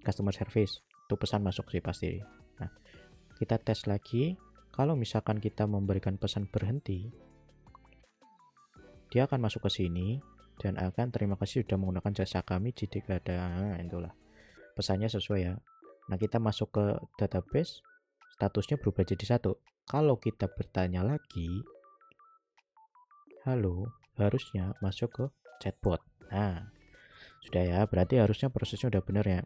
Customer service. Itu pesan masuk sih pasti. Nah, kita tes lagi. Kalau misalkan kita memberikan pesan berhenti, dia akan masuk ke sini dan akan terima kasih sudah menggunakan jasa kami jika ada, itulah pesannya sesuai ya. Nah, kita masuk ke database, statusnya berubah jadi 1. Kalau kita bertanya lagi, halo, harusnya masuk ke chatbot. Nah, sudah ya, berarti harusnya prosesnya udah benar ya.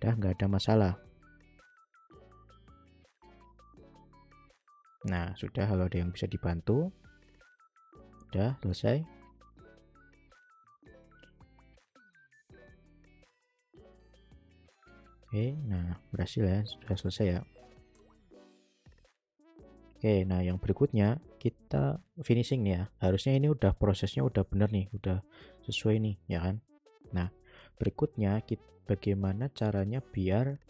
Udah nggak ada masalah. Nah, sudah, kalau ada yang bisa dibantu. Udah selesai. Oke, nah berhasil ya, sudah selesai ya. Oke, nah yang berikutnya kita finishing nih ya. Harusnya ini udah prosesnya udah bener nih, udah sesuai nih ya kan. Nah, berikutnya bagaimana caranya biar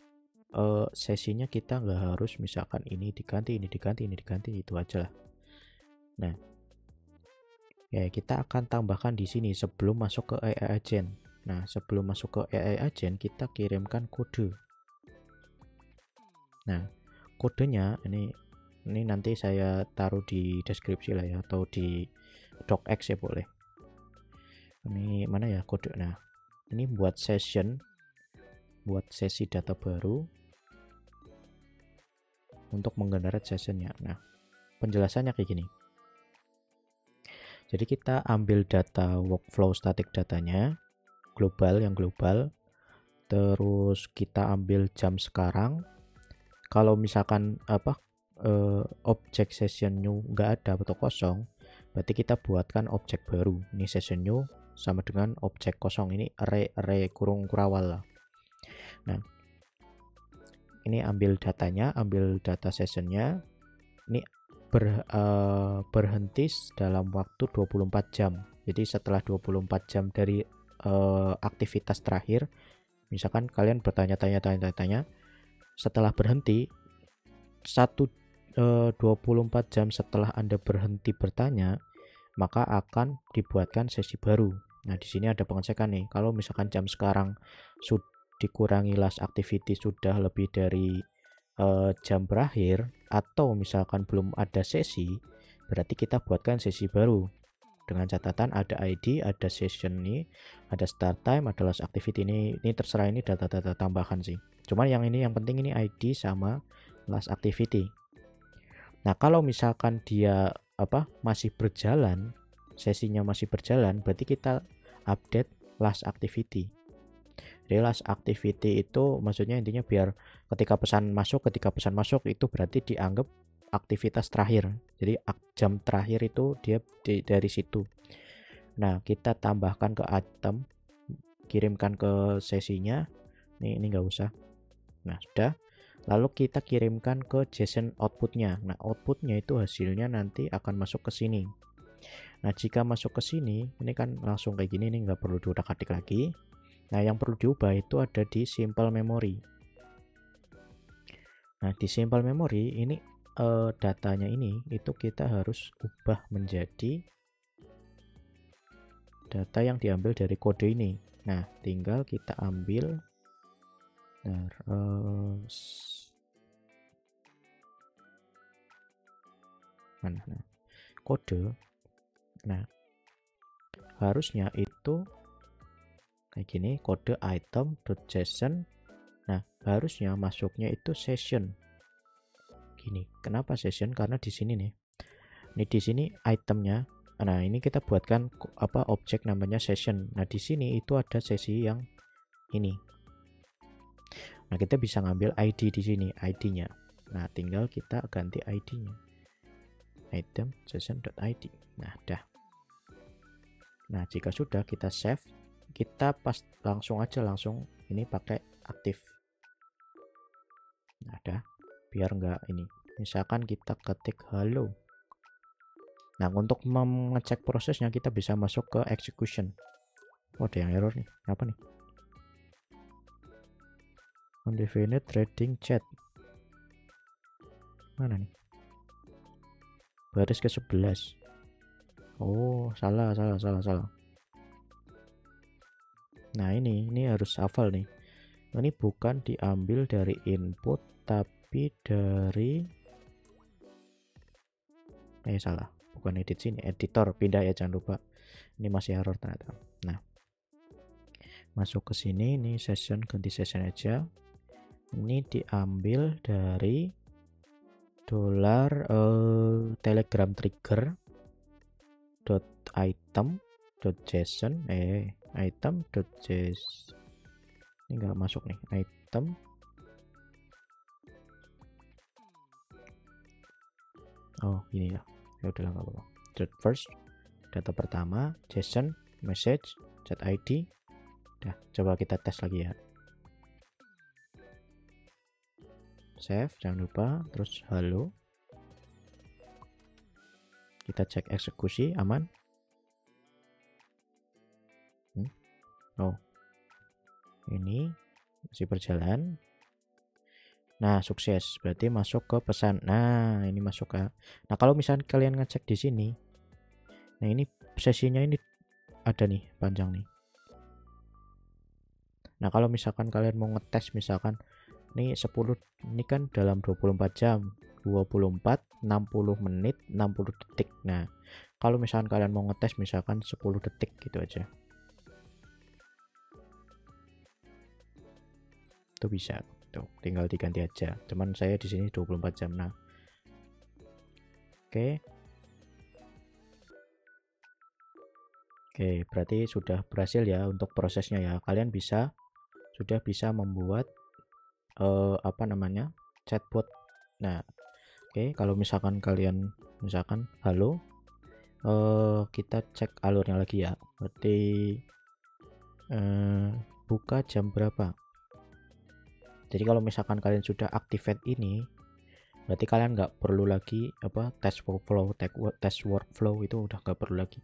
sesinya kita nggak harus misalkan ini diganti, ini diganti, ini diganti, itu aja lah. Nah, ya kita akan tambahkan di sini sebelum masuk ke AI agent. Nah, sebelum masuk ke AI agent kita kirimkan kode. Nah, kodenya ini nanti saya taruh di deskripsi lah ya, atau di docx ya boleh. Ini mana ya kode? Nah, ini buat session, buat sesi data baru untuk menggenerate sessionnya. Nah, penjelasannya kayak gini. Jadi kita ambil data workflow static datanya global, yang global, terus kita ambil jam sekarang. Kalau misalkan objek session new nggak ada atau kosong, berarti kita buatkan objek baru. Ini session new sama dengan objek kosong, ini array kurung kurawal lah. Nah, ini ambil datanya, ambil data sessionnya, ini berhenti dalam waktu 24 jam. Jadi setelah 24 jam dari aktivitas terakhir, misalkan kalian bertanya-tanya, setelah berhenti 24 jam setelah Anda berhenti bertanya, maka akan dibuatkan sesi baru. Nah, di sini ada pengecekan nih. Kalau misalkan jam sekarang sudah dikurangi last activity sudah lebih dari jam berakhir, atau misalkan belum ada sesi, berarti kita buatkan sesi baru dengan catatan ada ID, ada session nih, ada start time, ada last activity. Ini terserah, ini data-data tambahan sih. Cuman yang penting ini ID sama last activity. Nah, kalau misalkan dia masih berjalan, sesinya masih berjalan, berarti kita update last activity. Jadi last activity itu maksudnya intinya biar ketika pesan masuk itu berarti dianggap aktivitas terakhir. Jadi jam terakhir itu dia dari situ. Nah, kita tambahkan ke item, kirimkan ke sesinya. Ini nggak usah. Nah, sudah. Lalu kita kirimkan ke JSON outputnya. Nah, outputnya itu hasilnya nanti akan masuk ke sini. Nah, jika masuk ke sini, ini kan langsung kayak gini, ini nggak perlu diutak-atik lagi. Nah, yang perlu diubah itu ada di simple memory. Nah, di simple memory ini datanya ini itu kita harus ubah menjadi data yang diambil dari kode ini. Nah, tinggal kita ambil kode. Nah, harusnya itu kayak gini, kode item.json. Nah, harusnya masuknya itu session gini. Kenapa session? Karena di sini nih. Ini di sini itemnya. Nah, ini kita buatkan objek namanya session. Nah, di sini itu ada sesi yang ini. Nah, kita bisa ngambil ID di sini, ID-nya. Nah, tinggal kita ganti ID-nya. Item session.id. Nah, dah. Nah, jika sudah kita save, kita langsung ini pakai aktif. Nah, dah. Biar enggak ini. Misalkan kita ketik halo. Nah, untuk mengecek prosesnya kita bisa masuk ke execution. Oh, ada yang error nih. Apa nih? Undefined trading chat. Mana nih? Baris ke 11. Oh, salah. Nah, ini harus hafal nih. Ini bukan diambil dari input tapi dari salah. Bukan edit sini, editor, pindah ya, jangan lupa. Ini masih error ternyata. Nah, masuk ke sini, ini session, ganti session aja. Ini diambil dari $telegram trigger .item.json item.json. Ini enggak masuk nih, item. Oh, ini ya. Ya udahlah, enggak apa-apa. First, data pertama, JSON, message, chat ID. Dah, coba kita tes lagi ya. Save, jangan lupa, terus halo. Kita cek eksekusi, aman. Oh, ini masih berjalan. Nah, sukses, berarti masuk ke pesan. Nah, ini masuk ke. Nah, kalau misalnya kalian ngecek di sini, nah ini sesinya ini ada nih, panjang nih. Nah, kalau misalkan kalian mau ngetes, misalkan ini 10, ini kan dalam 24 jam, 24, 60 menit, 60 detik. Nah, kalau misalkan kalian mau ngetes misalkan 10 detik gitu aja. Itu bisa. Tuh, tinggal diganti aja. Cuman saya di sini 24 jam. Nah. Oke. Oke, berarti sudah berhasil ya untuk prosesnya ya. Kalian sudah bisa membuat chatbot. Nah, oke, kalau misalkan kalian halo, kita cek alurnya lagi ya. Berarti buka jam berapa? Jadi kalau misalkan kalian sudah activate ini, berarti kalian nggak perlu lagi test workflow itu udah nggak perlu lagi,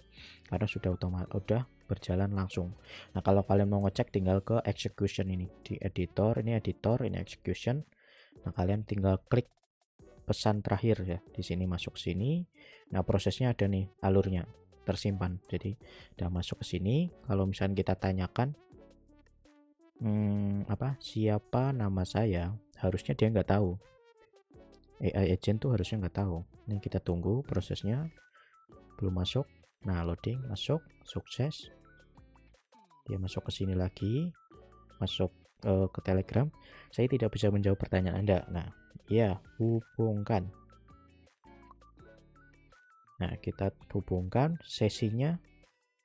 karena sudah berjalan langsung. Nah, kalau kalian mau ngecek tinggal ke execution ini di editor, ini execution. Nah, kalian tinggal klik pesan terakhir ya, di sini masuk sini. Nah, prosesnya ada nih alurnya tersimpan, jadi udah masuk ke sini. Kalau misalnya kita tanyakan siapa nama saya, harusnya dia nggak tahu. AI agent tuh harusnya nggak tahu. Ini kita tunggu prosesnya, belum masuk. Nah, loading, masuk, sukses. Dia masuk ke sini lagi, masuk ke Telegram. Saya tidak bisa menjawab pertanyaan Anda. Nah, ya, hubungkan. Nah, kita hubungkan, sesinya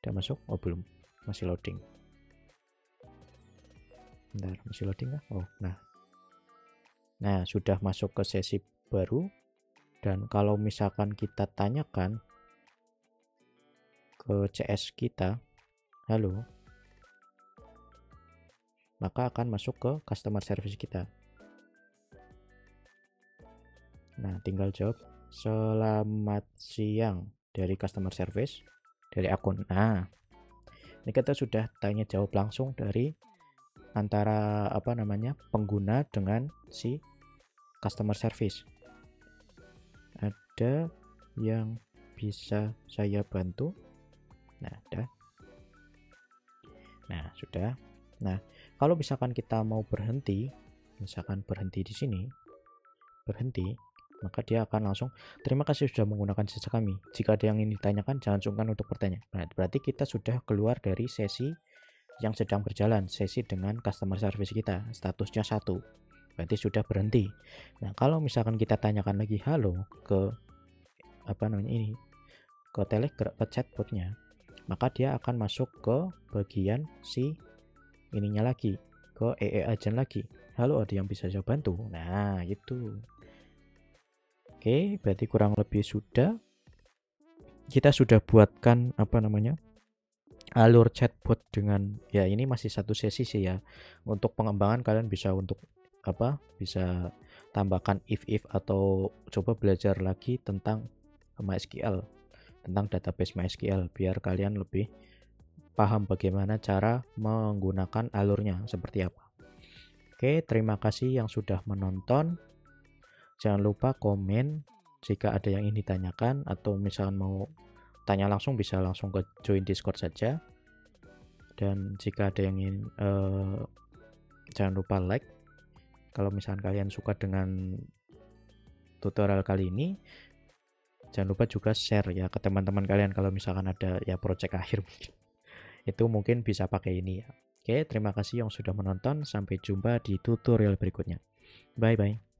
udah masuk. Oh, belum, masih loading. Bentar, masih loading kah? Oh, nah, sudah masuk ke sesi baru. Dan kalau misalkan kita tanyakan ke CS kita, halo, maka akan masuk ke customer service kita. Nah, tinggal jawab selamat siang dari customer service, dari akun. Nah, ini kita sudah tanya jawab langsung dari antara pengguna dengan si customer service. Ada yang bisa saya bantu? Nah, ada. Nah, sudah. Nah, kalau misalkan kita mau berhenti, di sini, maka dia akan langsung, terima kasih sudah menggunakan jasa kami. Jika ada yang ingin ditanyakan, jangan sungkan untuk bertanya. Nah, berarti kita sudah keluar dari sesi yang sedang berjalan, sesi dengan customer service kita, statusnya 1. berarti sudah berhenti. Nah, kalau misalkan kita tanyakan lagi halo ke ke Telegram, ke chatbotnya, maka dia akan masuk ke bagian si ininya lagi, ke AI agent lagi. Halo, ada yang bisa saya bantu? Nah, itu. Oke, berarti kurang lebih kita sudah buatkan alur chatbot dengan, ya ini masih satu sesi sih ya. Untuk pengembangan kalian bisa bisa tambahkan if atau coba belajar lagi tentang MySQL, tentang database MySQL biar kalian lebih paham bagaimana cara menggunakan alurnya seperti apa. Oke, terima kasih yang sudah menonton. Jangan lupa komen jika ada yang ingin ditanyakan, atau misalkan mau tanya langsung bisa langsung ke join Discord saja. Dan jika ada yang ingin jangan lupa like kalau misalkan kalian suka dengan tutorial kali ini. Jangan lupa juga share ya ke teman-teman kalian kalau misalkan ada ya project akhir mungkin. Itu mungkin bisa pakai ini ya. Oke, terima kasih yang sudah menonton. Sampai jumpa di tutorial berikutnya. Bye bye.